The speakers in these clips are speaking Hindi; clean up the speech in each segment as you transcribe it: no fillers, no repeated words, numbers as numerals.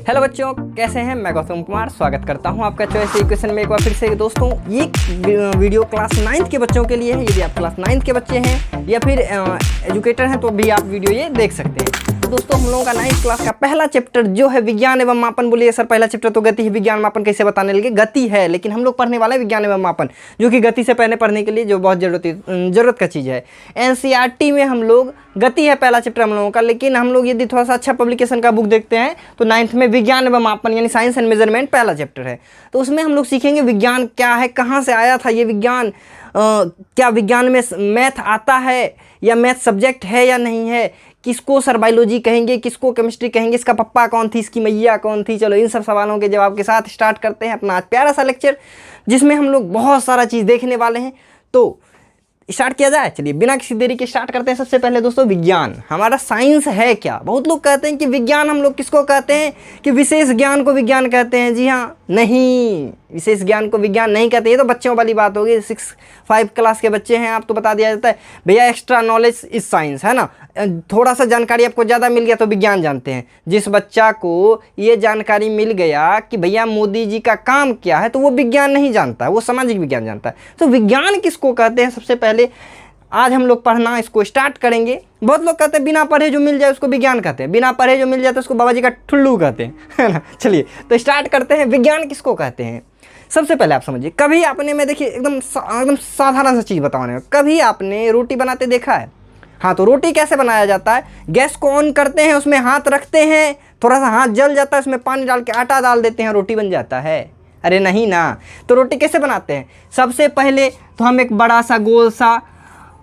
हेलो बच्चों, कैसे हैं? मैं गौतम कुमार स्वागत करता हूं आपका चॉइस इक्वेशन में एक बार फिर से। दोस्तों, ये वीडियो क्लास 9th के बच्चों के लिए है। यदि आप क्लास 9th के बच्चे हैं या फिर एजुकेटर हैं तो भी आप वीडियो ये देख सकते हैं। तो दोस्तों, हम लोगों का 9th क्लास का पहला चैप्टर जो है विज्ञान एवं मापन। बोलिए सर, पहला चैप्टर तो गति है, विज्ञान मापन कैसे बताने लगे? गति है, लेकिन हम लोग पढ़ने वाले हैं विज्ञान एवं मापन, जो कि गति से पहले पढ़ने के लिए जो बहुत जरूरत का चीज़ है। NCERT में हम लोग गति है पहला चैप्टर हम लोगों का, लेकिन हम लोग यदि थोड़ा सा अच्छा पब्लिकेशन का बुक देखते हैं तो 9th में विज्ञान एवं मापन यानी साइंस एंड मेजरमेंट पहला चैप्टर है। तो उसमें हम लोग सीखेंगे विज्ञान क्या है, कहाँ से आया था ये विज्ञान, क्या विज्ञान में मैथ आता है या मैथ सब्जेक्ट है या नहीं है, किसको सर बायोलॉजी कहेंगे, किसको केमिस्ट्री कहेंगे, इसका पप्पा कौन थी, इसकी मैया कौन थी। चलो, इन सब सवालों के जवाब के साथ स्टार्ट करते हैं अपना आज प्यारा सा लेक्चर, जिसमें हम लोग बहुत सारा चीज़ देखने वाले हैं। तो स्टार्ट किया जाए। चलिए, बिना किसी देरी के स्टार्ट करते हैं। सबसे पहले दोस्तों, विज्ञान हमारा साइंस है क्या? बहुत लोग कहते हैं कि विज्ञान हम लोग किसको कहते हैं कि विशेष ज्ञान को विज्ञान कहते हैं। जी हाँ, नहीं, विशेष ज्ञान को विज्ञान नहीं कहते। ये तो बच्चों वाली बात होगी। 6-5 क्लास के बच्चे हैं आप, तो बता दिया जाता है भैया एक्स्ट्रा नॉलेज इज साइंस, है ना। थोड़ा सा जानकारी आपको ज़्यादा मिल गया तो विज्ञान जानते हैं। जिस बच्चा को ये जानकारी मिल गया कि भैया मोदी जी का काम क्या है, तो वो विज्ञान नहीं जानता, वो सामाजिक विज्ञान जानता है। तो विज्ञान किसको कहते हैं? सबसे पहले आज हम लोग पढ़ना इसको स्टार्ट करेंगे। बहुत लोग कहते हैं बिना पढ़े जो मिल जाए उसको विज्ञान कहते हैं, बिना पढ़े जो मिल जाए तो उसको बाबा जी का ठुल्लू कहते हैं, है ना। चलिए, तो स्टार्ट करते हैं। विज्ञान किसको कहते हैं? सबसे पहले आप समझिए, कभी आपने, मैं देखिए एकदम साधारण सा चीज़ बताने, कभी आपने रोटी बनाते देखा है? हाँ, तो रोटी कैसे बनाया जाता है? गैस को ऑन करते हैं, उसमें हाथ रखते हैं, थोड़ा सा हाथ जल जाता है, उसमें पानी डाल के आटा डाल देते हैं, रोटी बन जाता है। अरे नहीं ना। तो रोटी कैसे बनाते हैं? सबसे पहले तो हम एक बड़ा सा गोल सा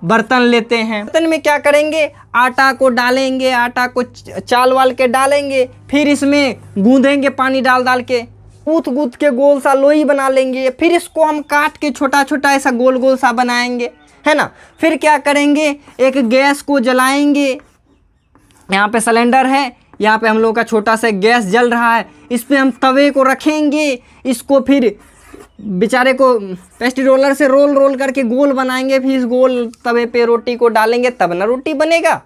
बर्तन लेते हैं। बर्तन में क्या करेंगे? आटा को डालेंगे, आटा को चाल वाल के डालेंगे, फिर इसमें गूंदेंगे पानी डाल डाल के, गूंथ के गोल सा लोई बना लेंगे, फिर इसको हम काट के छोटा छोटा ऐसा गोल गोल सा बनाएंगे, है ना। फिर क्या करेंगे? एक गैस को जलाएंगे। यहाँ पे सिलेंडर है, यहाँ पे हम लोग का छोटा सा गैस जल रहा है, इस पे हम तवे को रखेंगे, इसको फिर बेचारे को पेस्ट्री रोलर से रोल करके गोल बनाएंगे, फिर इस गोल तवे पे रोटी को डालेंगे, तब ना रोटी बनेगा।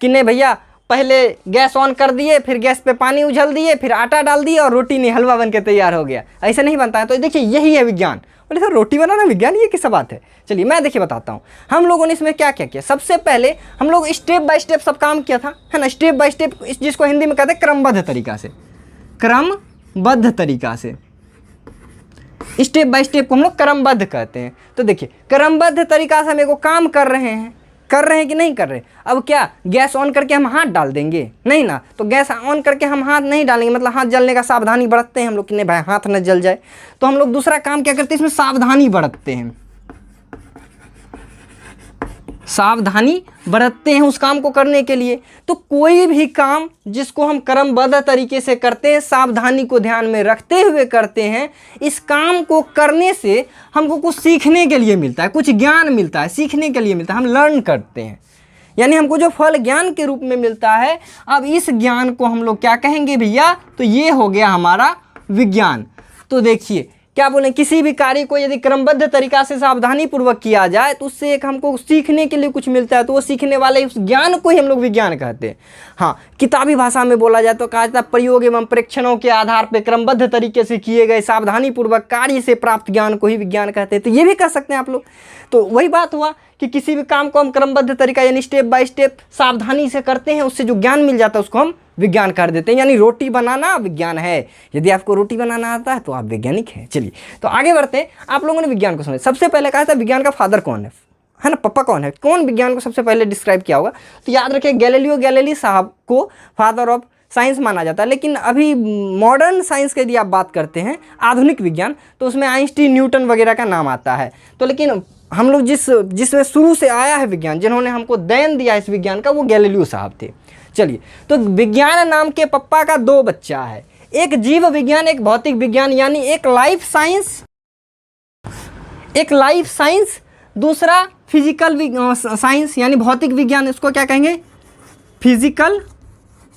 कि नहीं भैया, पहले गैस ऑन कर दिए, फिर गैस पे पानी उछल दिए, फिर आटा डाल दिए और रोटी नहीं, हलवा बन के तैयार हो गया। ऐसे नहीं बनता है। तो देखिए, यही है विज्ञान। बोले सर, रोटी बनाना विज्ञान, ये किस बात है? चलिए मैं देखिए बताता हूँ हम लोगों ने इसमें क्या क्या किया। सबसे पहले हम लोग स्टेप बाय स्टेप सब काम किया था, है ना। स्टेप बाय स्टेप, जिसको हिंदी में कहते हैं क्रमबद्ध तरीका से, क्रमबद्ध तरीका से, स्टेप बाय स्टेप को हम लोग क्रमबद्ध कहते हैं। तो देखिए, क्रमबद्ध तरीका से हम एगो काम कर रहे हैं कि नहीं कर रहे? अब क्या गैस ऑन करके हम हाथ डाल देंगे? नहीं ना। तो गैस ऑन करके हम हाथ नहीं डालेंगे, मतलब हाथ जलने का सावधानी बरतते हैं हम लोग कि नहीं भाई हाथ न जल जाए। तो हम लोग दूसरा काम क्या करते हैं? इसमें सावधानी बरतते हैं, सावधानी बरतते हैं उस काम को करने के लिए। तो कोई भी काम जिसको हम क्रमबद्ध तरीके से करते हैं, सावधानी को ध्यान में रखते हुए करते हैं, इस काम को करने से हमको कुछ सीखने के लिए मिलता है, कुछ ज्ञान मिलता है, सीखने के लिए मिलता है, हम लर्न करते हैं, यानी हमको जो फल ज्ञान के रूप में मिलता है। अब इस ज्ञान को हम लोग क्या कहेंगे भैया? तो ये हो गया हमारा विज्ञान। तो देखिए क्या बोले, किसी भी कार्य को यदि क्रमबद्ध तरीका से सावधानी पूर्वक किया जाए तो उससे एक हमको सीखने के लिए कुछ मिलता है, तो वो सीखने वाले उस ज्ञान को ही हम लोग विज्ञान कहते हैं। हाँ, किताबी भाषा में बोला जाए तो कहा जाता है प्रयोग एवं परीक्षणों के आधार पर क्रमबद्ध तरीके से किए गए सावधानी पूर्वक कार्य से प्राप्त ज्ञान को ही विज्ञान कहते हैं। तो ये भी कह सकते हैं आप लोग। तो वही बात हुआ कि किसी भी काम को हम क्रमबद्ध तरीका यानी स्टेप बाय स्टेप सावधानी से करते हैं, उससे जो ज्ञान मिल जाता है उसको हम विज्ञान कर देते हैं। यानी रोटी बनाना विज्ञान है। यदि आपको रोटी बनाना आता है तो आप वैज्ञानिक हैं। चलिए, तो आगे बढ़ते हैं। आप लोगों ने विज्ञान को समझा। सबसे पहले कहा था विज्ञान का फादर कौन है ना, पप्पा कौन है, कौन विज्ञान को सबसे पहले डिस्क्राइब किया होगा? तो याद रखिए, गैलीलियो गैलीली साहब को फादर ऑफ साइंस माना जाता है। लेकिन अभी मॉडर्न साइंस की यदि आप बात करते हैं, आधुनिक विज्ञान, तो उसमें आइंस्टीन, न्यूटन वगैरह का नाम आता है। तो लेकिन हम लोग जिसमें शुरू से आया है विज्ञान, जिन्होंने हमको देन दिया इस विज्ञान का, वो गैलीलियो साहब थे। चलिए, तो विज्ञान नाम के पप्पा का 2 बच्चा है, एक जीव विज्ञान, एक भौतिक विज्ञान, यानी एक लाइफ साइंस, दूसरा फिजिकल साइंस यानी भौतिक विज्ञान। इसको क्या कहेंगे? फिजिकल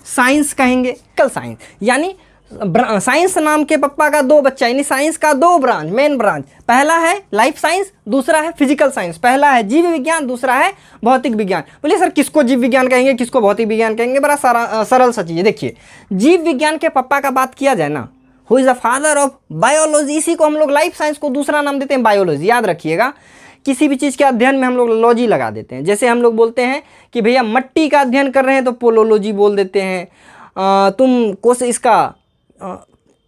साइंस कहेंगे। फिजिकल साइंस यानी साइंस नाम के पप्पा का दो बच्चा, यानी साइंस का दो ब्रांच, मेन ब्रांच, पहला है लाइफ साइंस, दूसरा है फिजिकल साइंस। पहला है जीव विज्ञान, दूसरा है भौतिक विज्ञान। बोलिए सर किसको जीव विज्ञान कहेंगे, किसको भौतिक विज्ञान कहेंगे? बड़ा सरल सा चीज़ है। देखिए, जीव विज्ञान के पप्पा का बात किया जाए ना, who is the father of biology, इसी को हम लोग लाइफ साइंस को दूसरा नाम देते हैं बायोलॉजी। याद रखिएगा, किसी भी चीज़ के अध्ययन में हम लोग लॉजी लगा देते हैं। जैसे हम लोग बोलते हैं कि भैया मट्टी का अध्ययन कर रहे हैं तो पोलोलॉजी बोल देते हैं, तुम कोश इसका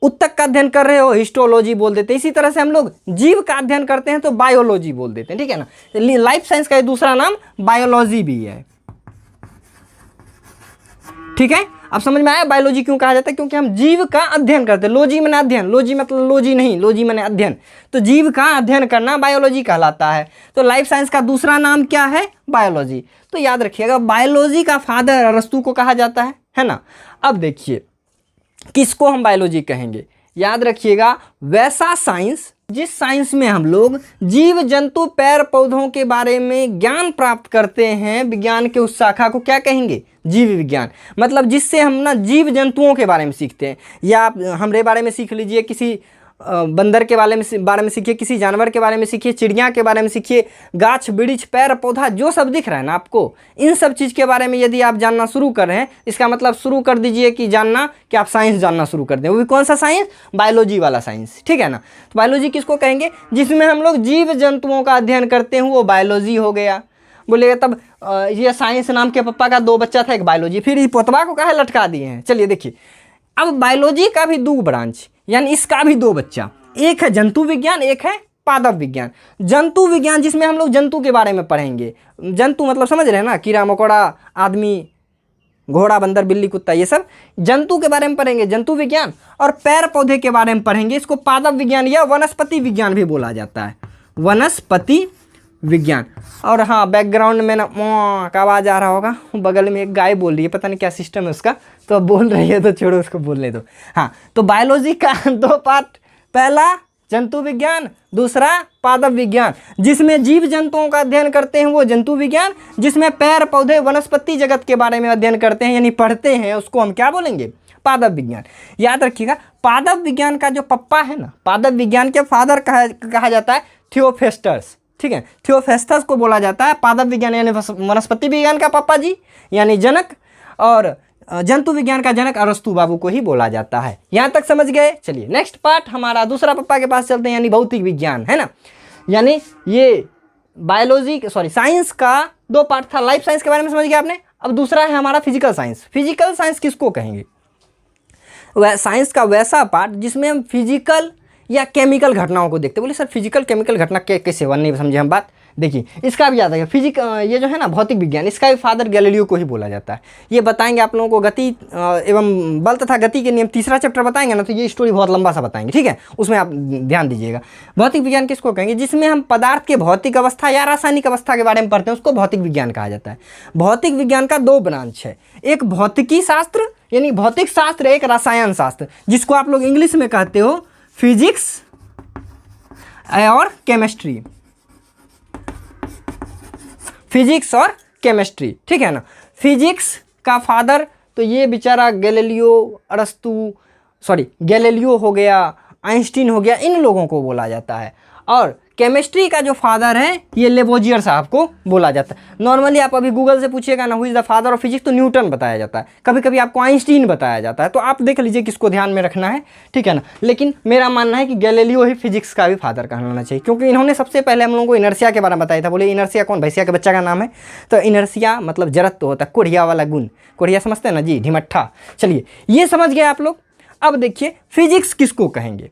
उत्तक का अध्ययन कर रहे हो हिस्टोलॉजी बोल देते हैं। इसी तरह से हम लोग जीव का अध्ययन करते हैं तो बायोलॉजी बोल देते हैं, ठीक है ना। लाइफ साइंस का दूसरा नाम बायोलॉजी भी है, ठीक है। अब समझ में आया बायोलॉजी क्यों कहा जाता है? क्योंकि हम जीव का अध्ययन करते हैं। लॉजी मैंने अध्ययन, लॉजी मतलब लॉजी नहीं, लॉजी मैंने अध्ययन, तो जीव का अध्ययन करना बायोलॉजी कहलाता है। तो लाइफ साइंस का दूसरा नाम क्या है? बायोलॉजी। तो याद रखिएगा, बायोलॉजी का फादर अरस्तू को कहा जाता है ना। अब देखिए किसको हम बायोलॉजी कहेंगे, याद रखिएगा, वैसा साइंस जिस साइंस में हम लोग जीव जंतु पेड़ पौधों के बारे में ज्ञान प्राप्त करते हैं, विज्ञान के उस शाखा को क्या कहेंगे? जीव विज्ञान। मतलब जिससे हम ना जीव जंतुओं के बारे में सीखते हैं, या आप हमारे बारे में सीख लीजिए, किसी बंदर के बारे में सीखिए, किसी जानवर के बारे में सीखिए, चिड़िया के बारे में सीखिए, गाछ वृक्ष पेड़ पौधा जो सब दिख रहा है ना आपको, इन सब चीज़ के बारे में यदि आप जानना शुरू कर रहे हैं, इसका मतलब शुरू कर दीजिए कि जानना, कि आप साइंस जानना शुरू कर दें। वो भी कौन सा साइंस? बायोलॉजी वाला साइंस, ठीक है ना। तो बायोलॉजी किसको कहेंगे? जिसमें हम लोग जीव जंतुओं का अध्ययन करते हैं, वो बायोलॉजी हो गया। बोलेगा तब ये साइंस नाम के पप्पा का दो बच्चा था, एक बायोलॉजी, फिर इस पोतवा को कहा लटका दिए हैं। चलिए देखिए, अब बायोलॉजी का भी दो ब्रांच, यानी इसका भी दो बच्चा, एक है जंतु विज्ञान, एक है पादप विज्ञान। जंतु विज्ञान जिसमें हम लोग जंतु के बारे में पढ़ेंगे। जंतु मतलब समझ रहे हैं ना, कीड़ा मकोड़ा, आदमी, घोड़ा, बंदर, बिल्ली, कुत्ता, ये सब जंतु के बारे में पढ़ेंगे, जंतु विज्ञान। और पेड़ पौधे के बारे में पढ़ेंगे, इसको पादप विज्ञान या वनस्पति विज्ञान भी बोला जाता है, वनस्पति विज्ञान। और हाँ, बैकग्राउंड में ना का आवाज़ आ रहा होगा, बगल में एक गाय बोल रही है, पता नहीं क्या सिस्टम है उसका, तो अब बोल रही है तो छोड़ो, उसको बोलने दो। हाँ, तो बायोलॉजी का दो पार्ट, पहला जंतु विज्ञान, दूसरा पादप विज्ञान। जिसमें जीव जंतुओं का अध्ययन करते हैं वो जंतु विज्ञान, जिसमें पेड़ पौधे वनस्पति जगत के बारे में अध्ययन करते हैं यानी पढ़ते हैं, उसको हम क्या बोलेंगे? पादप विज्ञान। याद रखिएगा, पादप विज्ञान का जो पप्पा है ना, पादप विज्ञान के फादर कहा जाता है थियोफेस्टस, ठीक है। थियोफेस्टस को बोला जाता है पादप विज्ञान यानी वनस्पति विज्ञान का पापा जी यानी जनक, और जंतु विज्ञान का जनक अरस्तु बाबू को ही बोला जाता है। यहाँ तक समझ गए? चलिए नेक्स्ट पार्ट हमारा दूसरा पप्पा के पास चलते हैं, यानी भौतिक विज्ञान, है ना। यानी ये बायोलॉजी साइंस का दो पार्ट था, लाइफ साइंस के बारे में समझ गया आपने। अब दूसरा है हमारा फिजिकल साइंस। फिजिकल साइंस किसको कहेंगे? वह साइंस का वैसा पार्ट जिसमें हम फिजिकल या केमिकल घटनाओं को देखते हैं। बोले सर फिजिकल केमिकल घटना कैसे हुआ, नहीं समझे हम बात। देखिए इसका भी याद है, ये जो है ना भौतिक विज्ञान, इसका भी फादर गैलीलियो को ही बोला जाता है। ये बताएंगे आप लोगों को गति एवं बल तथा गति के नियम, तीसरा चैप्टर बताएंगे ना, तो ये स्टोरी बहुत लंबा सा बताएंगे, ठीक है, उसमें आप ध्यान दीजिएगा। भौतिक विज्ञान किसको कहेंगे? जिसमें हम पदार्थ के भौतिक अवस्था या रासायनिक अवस्था के बारे में पढ़ते हैं, उसको भौतिक विज्ञान कहा जाता है। भौतिक विज्ञान का दो ब्रांच है, एक भौतिकी शास्त्र यानी भौतिक शास्त्र, एक रसायन शास्त्र, जिसको आप लोग इंग्लिश में कहते हो फिजिक्स और केमिस्ट्री, फिजिक्स और केमिस्ट्री, ठीक है ना। फिजिक्स का फादर तो ये बेचारा गैलीलियो हो गया, आइंस्टीन हो गया, इन लोगों को बोला जाता है। और केमिस्ट्री का जो फादर है ये लेवोजियर साहब को बोला जाता है। नॉर्मली आप अभी गूगल से पूछिएगा ना who is the father of physics, तो न्यूटन बताया जाता है, कभी कभी आपको आइंस्टीन बताया जाता है, तो आप देख लीजिए किसको ध्यान में रखना है, ठीक है ना। लेकिन मेरा मानना है कि गैलीलियो ही फिजिक्स का भी फादर कहलाना चाहिए, क्योंकि इन्होंने सबसे पहले हम लोगों को इनर्सिया के बारे में बताया था। बोले इनर्सिया कौन? भैंसिया के बच्चा का नाम है, तो इनर्सिया मतलब जड़त्व होता है, कोढ़िया वाला गुण, कोढ़िया समझते हैं ना जी, ढिमट्ठा। चलिए ये समझ गए आप लोग। अब देखिए फिजिक्स किसको कहेंगे?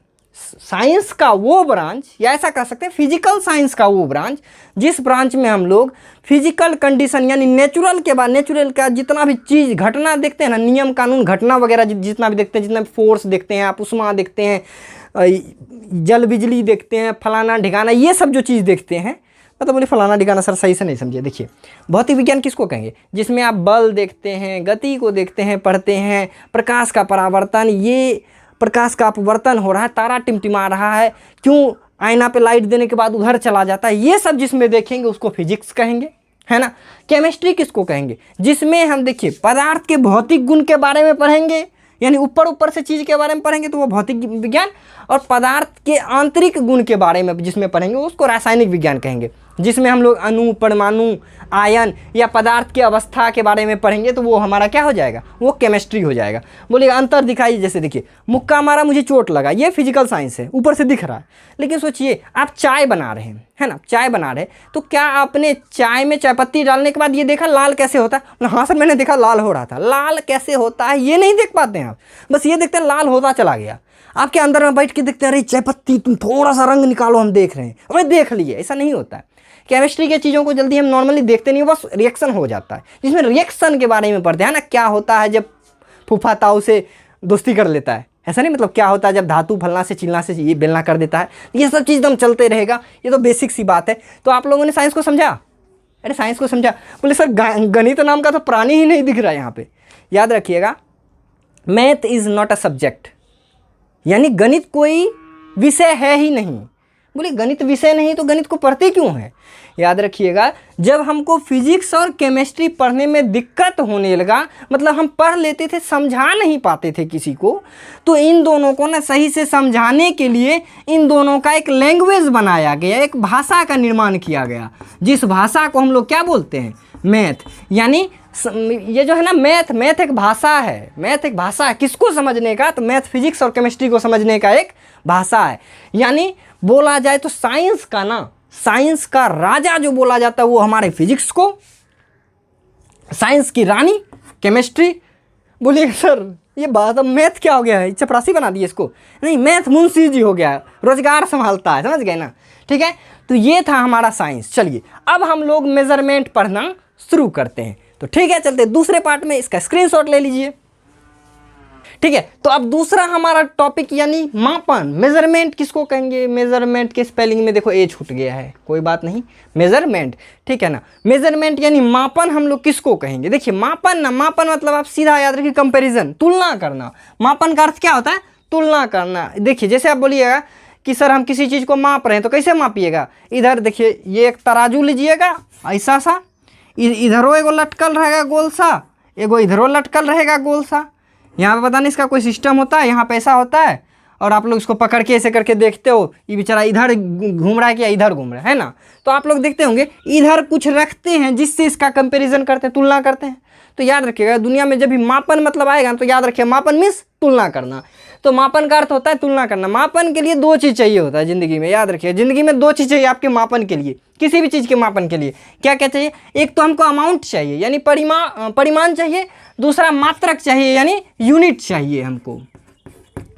साइंस का वो ब्रांच, या ऐसा कह सकते हैं फिजिकल साइंस का वो ब्रांच जिस ब्रांच में हम लोग फिजिकल कंडीशन यानी नेचुरल का जितना भी चीज़ घटना देखते हैं ना, नियम कानून घटना वगैरह जितना भी देखते हैं, जितना भी फोर्स देखते हैं, आप उष्मा देखते हैं, जल बिजली देखते हैं, फलाना ढिकाना, ये सब जो चीज़ देखते हैं, मतलब बोले फलाना ढिकाना सर सही से नहीं समझे। देखिए भौतिक विज्ञान किसको कहेंगे? जिसमें आप बल देखते हैं, गति को देखते हैं, पढ़ते हैं, प्रकाश का परावर्तन, ये प्रकाश का अपवर्तन हो रहा है, तारा टिमटिमा रहा है, क्यों आईना पे लाइट देने के बाद उधर चला जाता है, ये सब जिसमें देखेंगे उसको फिजिक्स कहेंगे, है ना। केमिस्ट्री किसको कहेंगे? जिसमें हम देखिए पदार्थ के भौतिक गुण के बारे में पढ़ेंगे, यानी ऊपर ऊपर से चीज़ के बारे में पढ़ेंगे तो वो भौतिक विज्ञान, और पदार्थ के आंतरिक गुण के बारे में जिसमें पढ़ेंगे उसको रासायनिक विज्ञान कहेंगे। जिसमें हम लोग अणु, परमाणु, आयन या पदार्थ की अवस्था के बारे में पढ़ेंगे तो वो हमारा क्या हो जाएगा, वो केमिस्ट्री हो जाएगा। बोलिए अंतर दिखाइए, जैसे देखिए मुक्का मारा मुझे चोट लगा, ये फिजिकल साइंस है, ऊपर से दिख रहा है। लेकिन सोचिए आप चाय बना रहे हैं, है ना, चाय बना रहे हैं, तो क्या आपने चाय में चाय पत्ती डालने के बाद ये देखा लाल कैसे होता है? हाँ सर मैंने देखा लाल हो रहा था। लाल कैसे होता है ये नहीं देख पाते हैं आप, बस ये देखते हैं लाल होता चला गया। आपके अंदर में बैठ के देखते हैं अरे चाय पत्ती तुम थोड़ा सा रंग निकालो, हम देख रहे हैं, अरे देख लिए, ऐसा नहीं होता है। केमिस्ट्री के चीज़ों को जल्दी हम नॉर्मली देखते नहीं, बस रिएक्शन हो जाता है, जिसमें रिएक्शन के बारे में पढ़ते हैं ना, क्या होता है जब फूफा ताऊ से दोस्ती कर लेता है, ऐसा नहीं, मतलब क्या होता है जब धातु फलना से चिलना से ये बेलना कर देता है, ये सब चीज़ एकदम चलते रहेगा। ये तो बेसिक सी बात है। तो आप लोगों ने साइंस को समझा? अरे साइंस को समझा? बोले सर गणित नाम का तो प्राणी ही नहीं दिख रहा है यहाँ पे। याद रखिएगा, math is not a subject, यानी गणित कोई विषय है ही नहीं। बोले गणित विषय नहीं तो गणित को पढ़ते क्यों है? याद रखिएगा, जब हमको फिजिक्स और केमिस्ट्री पढ़ने में दिक्कत होने लगा, मतलब हम पढ़ लेते थे समझा नहीं पाते थे किसी को, तो इन दोनों को ना सही से समझाने के लिए इन दोनों का एक लैंग्वेज बनाया गया, एक भाषा का निर्माण किया गया, जिस भाषा को हम लोग क्या बोलते हैं, मैथ। यानी ये जो है ना मैथ एक भाषा है, मैथ एक भाषा है किसको समझने का, तो मैथ फिजिक्स और केमिस्ट्री को समझने का एक भाषा है। यानी बोला जाए तो साइंस का ना, साइंस का राजा जो बोला जाता है वो हमारे फिजिक्स को, साइंस की रानी केमिस्ट्री। बोलिए सर ये बात, अब मैथ क्या हो गया है, चपरासी बना दिए इसको? नहीं, मैथ मुंशी जी हो गया है, रोजगार संभालता है, समझ गए ना? ठीक है, तो ये था हमारा साइंस। चलिए अब हम लोग मेजरमेंट पढ़ना शुरू करते हैं। तो ठीक है, चलते दूसरे पार्ट में, इसका स्क्रीनशॉट ले लीजिए। ठीक है, तो अब दूसरा हमारा टॉपिक यानी मापन, मेजरमेंट किसको कहेंगे? मेजरमेंट के स्पेलिंग में देखो ए छूट गया है, कोई बात नहीं, मेजरमेंट, ठीक है ना। मेजरमेंट यानी मापन हम लोग किसको कहेंगे? देखिए मापन ना, मापन मतलब आप सीधा याद रखिए कंपैरिजन, तुलना करना। मापन का अर्थ क्या होता है? तुलना करना। देखिए जैसे आप बोलिएगा कि सर हम किसी चीज़ को माप रहे हैं, तो कैसे मापिएगा? इधर देखिए ये एक तराजू लीजिएगा ऐसा सा, इधरों एगो लटकल रहेगा गोल सा, एगो इधरों लटकल रहेगा गोल सा। यहाँ पे पता नहीं इसका कोई सिस्टम होता है, यहाँ पे ऐसा होता है, और आप लोग इसको पकड़ के ऐसे करके देखते हो ये बेचारा इधर घूम रहा है क्या इधर घूम रहा है ना। तो आप लोग देखते होंगे इधर कुछ रखते हैं जिससे इसका कंपैरिजन करते हैं, तुलना करते हैं। तो याद रखिएगा दुनिया में जब भी मापन मतलब आएगा तो याद रखिए मापन मीन्स तुलना करना। तो मापन का अर्थ होता है तुलना करना। मापन के लिए दो चीज़ चाहिए होता है ज़िंदगी में, याद रखिए ज़िंदगी में दो चीज़ चाहिए आपके मापन के लिए, किसी भी चीज़ के मापन के लिए। क्या क्या चाहिए? एक तो हमको अमाउंट चाहिए यानी परिमाण चाहिए, दूसरा मात्रक चाहिए यानी यूनिट चाहिए हमको।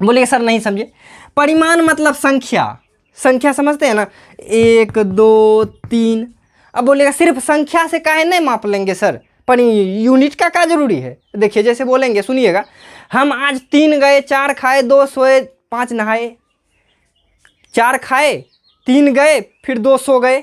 बोलिए सर नहीं समझे। परिमाण मतलब संख्या, संख्या समझते हैं ना, 1 2 3। अब बोलिएगा सिर्फ संख्या से काहे नहीं माप लेंगे सर, पर यूनिट का क्या जरूरी है? देखिए जैसे बोलेंगे सुनिएगा, हम आज 3 गए 4 खाए 2 सोए 5 नहाए, 4 खाए 3 गए फिर 2 सो गए,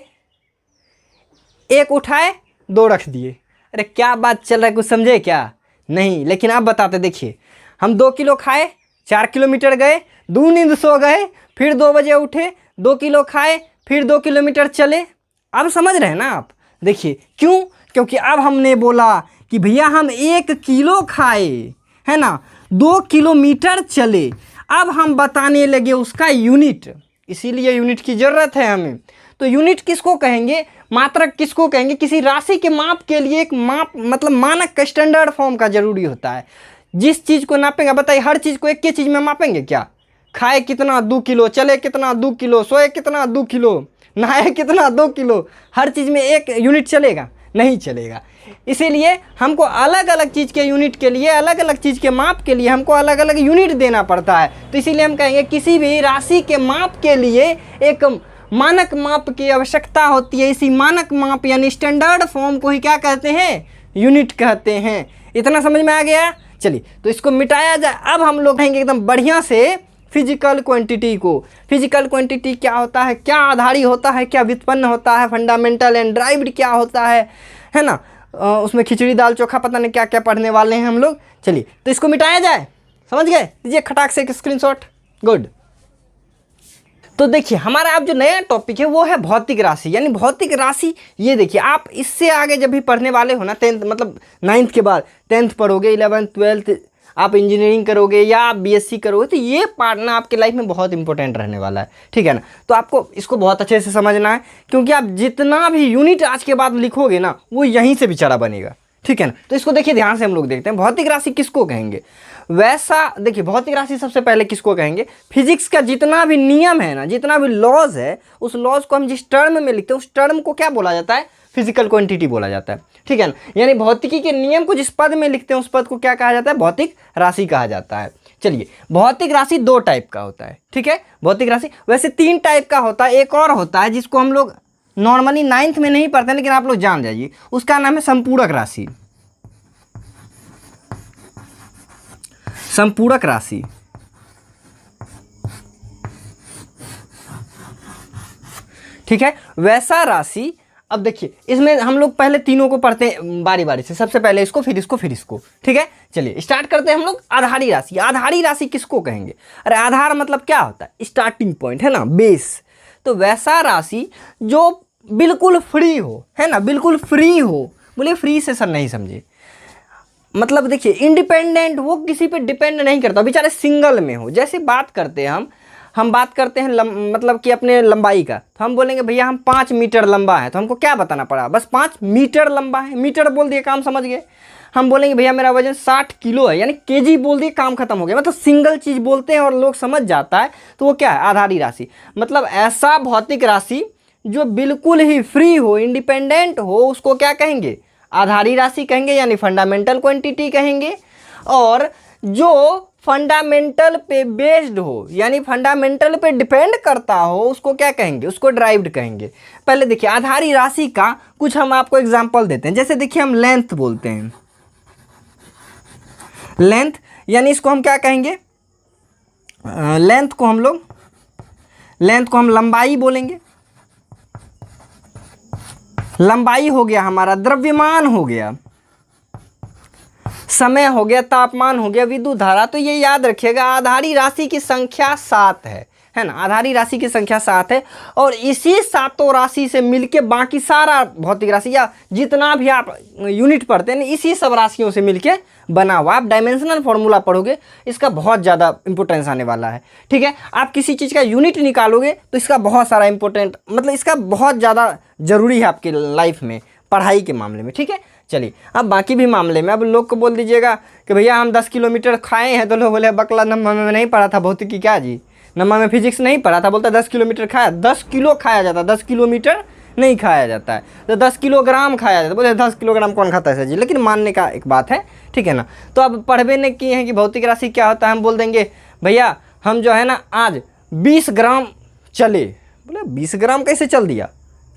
1 उठाए 2 रख दिए। अरे क्या बात चल रहा है, कुछ समझे क्या? नहीं। लेकिन आप बताते देखिए, हम 2 किलो खाए 4 किलोमीटर गए, 2 नींद सो गए, फिर 2 बजे उठे, 2 किलो खाए फिर 2 किलोमीटर चले। अब समझ रहे हैं ना आप? देखिए क्यों? क्योंकि अब हमने बोला कि भैया हम 1 किलो खाए, है ना, 2 किलोमीटर चले। अब हम बताने लगे उसका यूनिट, इसीलिए यूनिट की ज़रूरत है हमें। तो यूनिट किसको कहेंगे? मात्रक किसको कहेंगे? किसी राशि के माप के लिए एक माप मतलब मानक का स्टैंडर्ड फॉर्म का जरूरी होता है। जिस चीज़ को नापेंगे, बताइए हर चीज़ को एक के चीज़ में मापेंगे क्या? खाए कितना 2 किलो, चले कितना 2 किलो, सोए कितना 2 किलो, नहाए कितना 2 किलो, हर चीज़ में एक यूनिट चलेगा? नहीं चलेगा। इसीलिए हमको अलग अलग चीज़ के यूनिट के लिए, अलग अलग चीज़ के माप के लिए हमको अलग अलग यूनिट देना पड़ता है। तो इसीलिए हम कहेंगे किसी भी राशि के माप के लिए एक मानक माप की आवश्यकता होती है। इसी मानक माप यानी स्टैंडर्ड फॉर्म को ही क्या कहते हैं? यूनिट कहते हैं। इतना समझ में आ गया? चलिए तो इसको मिटाया जाए। अब हम लोग कहेंगे एकदम बढ़िया से फिजिकल क्वांटिटी को। फिजिकल क्वांटिटी क्या होता है, क्या आधारी होता है, क्या व्युत्पन्न होता है, फंडामेंटल एंड ड्राइव्ड क्या होता है ना। उसमें खिचड़ी दाल चोखा पता नहीं क्या क्या पढ़ने वाले हैं हम लोग। चलिए तो इसको मिटाया जाए, समझ गए? दीजिए खटाक से एक स्क्रीनशॉट। गुड। तो देखिए हमारा अब जो नया टॉपिक है वो है भौतिक राशि, यानी भौतिक राशि। ये देखिए आप इससे आगे जब भी पढ़ने वाले हो ना 10th मतलब 9th के बाद 10th पढ़ोगे, 11th 12th आप इंजीनियरिंग करोगे या आप बीएससी करोगे तो ये पार्ट ना आपके लाइफ में बहुत इंपॉर्टेंट रहने वाला है, ठीक है ना। तो आपको इसको बहुत अच्छे से समझना है, क्योंकि आप जितना भी यूनिट आज के बाद लिखोगे ना वो यहीं से बेचारा बनेगा, ठीक है ना। तो इसको देखिए ध्यान से हम लोग देखते हैं, भौतिक राशि किसको कहेंगे। वैसा देखिए भौतिक राशि सबसे पहले किसको कहेंगे, फिजिक्स का जितना भी नियम है ना, जितना भी लॉज है, उस लॉज को हम जिस टर्म में लिखते हैं उस टर्म को क्या बोला जाता है, फिजिकल क्वांटिटी बोला जाता है, ठीक है ना। यानी भौतिकी के नियम को जिस पद में लिखते हैं उस पद को क्या कहा जाता है, भौतिक राशि कहा जाता है। चलिए भौतिक राशि 2 टाइप का होता है, ठीक है। भौतिक राशि वैसे 3 टाइप का होता है, एक और होता है जिसको हम लोग नॉर्मली 9th में नहीं पढ़ते, लेकिन आप लोग जान जाइए, उसका नाम है संपूरक राशि। संपूरक राशि, ठीक है। वैसा राशि, अब देखिए इसमें हम लोग पहले तीनों को पढ़ते हैं बारी बारी से, सबसे पहले इसको फिर इसको फिर इसको, ठीक है। चलिए स्टार्ट करते हैं हम लोग आधारी राशि। आधारी राशि किसको कहेंगे, अरे आधार मतलब क्या होता है, स्टार्टिंग पॉइंट है ना, बेस। तो वैसा राशि जो बिल्कुल फ्री हो, है ना, बिल्कुल फ्री हो। बोलिए फ्री से सर नहीं समझे, मतलब देखिए इंडिपेंडेंट, वो किसी पे डिपेंड नहीं करता, बेचारे सिंगल में हो। जैसे बात करते हैं हम बात करते हैं मतलब कि अपने लंबाई का, तो हम बोलेंगे भैया हम 5 मीटर लंबा है, तो हमको क्या बताना पड़ा, बस 5 मीटर लंबा है, मीटर बोल दिए काम समझ गए। हम बोलेंगे भैया मेरा वजन 60 किलो है, यानी केजी बोल दिए काम खत्म हो गया। मतलब सिंगल चीज़ बोलते हैं और लोग समझ जाता है, तो वो क्या है, आधारी राशि। मतलब ऐसा भौतिक राशि जो बिल्कुल ही फ्री हो, इंडिपेंडेंट हो, उसको क्या कहेंगे, आधारी राशि कहेंगे, यानी फंडामेंटल क्वांटिटी कहेंगे। और जो फंडामेंटल पे बेस्ड हो, यानी फंडामेंटल पे डिपेंड करता हो, उसको क्या कहेंगे, उसको ड्राइव्ड कहेंगे। पहले देखिए आधारी राशि का कुछ हम आपको एग्जांपल देते हैं। जैसे देखिए हम लेंथ बोलते हैं, लेंथ यानी इसको हम क्या कहेंगे, लेंथ को हम लंबाई बोलेंगे। लंबाई हो गया हमारा, द्रव्यमान हो गया, समय हो गया, तापमान हो गया, विद्युत धारा। तो ये याद रखिएगा आधारी राशि की संख्या 7 है ना, आधारी राशि की संख्या 7 है। और इसी 7 राशि से मिलके बाकी सारा भौतिक राशि या जितना भी आप यूनिट पढ़ते हैं इसी सब राशियों से मिलके बना हुआ। आप डायमेंशनल फॉर्मूला पढ़ोगे, इसका बहुत ज़्यादा इंपॉर्टेंस आने वाला है, ठीक है। आप किसी चीज़ का यूनिट निकालोगे तो इसका बहुत सारा इंपॉर्टेंट, मतलब इसका बहुत ज़्यादा ज़रूरी है आपके लाइफ में, पढ़ाई के मामले में, ठीक है। चलिए अब बाकी भी मामले में, अब लोग को बोल दीजिएगा कि भैया हम 10 किलोमीटर खाए हैं, तो लोग बोले बकला नम्मा में नहीं पढ़ा था भौतिकी, क्या जी नम्मा में फिजिक्स नहीं पढ़ा था, बोलता 10 किलोमीटर खाया, 10 किलो खाया जाता, 10 किलोमीटर नहीं खाया जाता है, तो 10 किलोग्राम खाया जाता है। बोले 10 किलोग्राम कौन खाता है सर जी, लेकिन मानने का एक बात है, ठीक है ना। तो अब पढ़वे ने किए हैं कि भौतिक राशि क्या होता है, हम बोल देंगे भैया हम जो है ना आज 20 ग्राम चले। बोले 20 ग्राम कैसे चल दिया,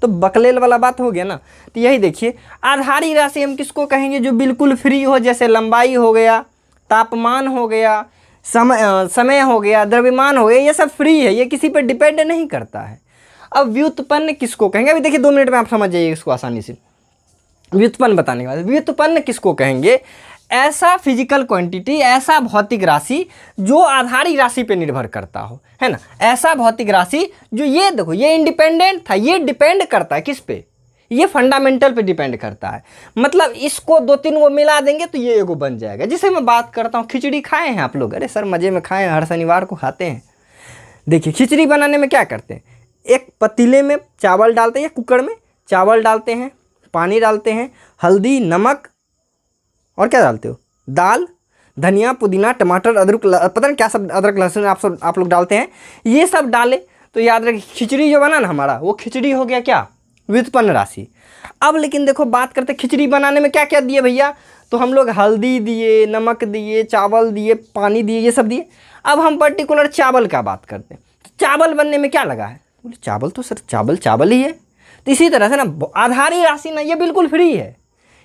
तो बकलेल वाला बात हो गया ना। तो यही देखिए आधारी राशि हम किसको कहेंगे, जो बिल्कुल फ्री हो, जैसे लंबाई हो गया, तापमान हो गया, समय हो गया, द्रव्यमान हो गया, ये सब फ्री है, ये किसी पर डिपेंड नहीं करता है। अब व्युत्पन्न किसको कहेंगे, अभी देखिए 2 मिनट में आप समझ जाइए इसको आसानी से। व्युत्पन्न बताने के बाद व्युत्पन्न किसको कहेंगे, ऐसा फिजिकल क्वांटिटी, ऐसा भौतिक राशि जो आधारी राशि पे निर्भर करता हो, है ना। ऐसा भौतिक राशि जो ये देखो ये इंडिपेंडेंट था, ये डिपेंड करता है किस पे, ये फंडामेंटल पे डिपेंड करता है। मतलब इसको 2-3 को मिला देंगे तो ये एगो बन जाएगा। जिसे मैं बात करता हूँ, खिचड़ी खाए हैं आप लोग, अरे सर मज़े में खाए हैं, हर शनिवार को खाते हैं। देखिए खिचड़ी बनाने में क्या करते हैं, एक पतीले में चावल डालते हैं या कुकर में चावल डालते हैं, पानी डालते हैं, हल्दी, नमक और क्या डालते हो, दाल, धनिया, पुदीना, टमाटर, अदरक, पता नहीं क्या सब, अदरक लहसुन आप लोग डालते हैं। ये सब डाले तो याद रखिए खिचड़ी जो बना ना हमारा, वो खिचड़ी हो गया क्या, व्युत्पन्न राशि। अब लेकिन देखो बात करते खिचड़ी बनाने में क्या क्या दिए भैया, तो हम लोग हल्दी दिए, नमक दिए, चावल दिए, पानी दिए, ये सब दिए। अब हम पर्टिकुलर चावल का बात करते हैं, तो चावल बनने में क्या लगा है, बोले चावल तो सर चावल ही है। तो इसी तरह से ना आधारी राशि ना ये बिल्कुल फ्री है,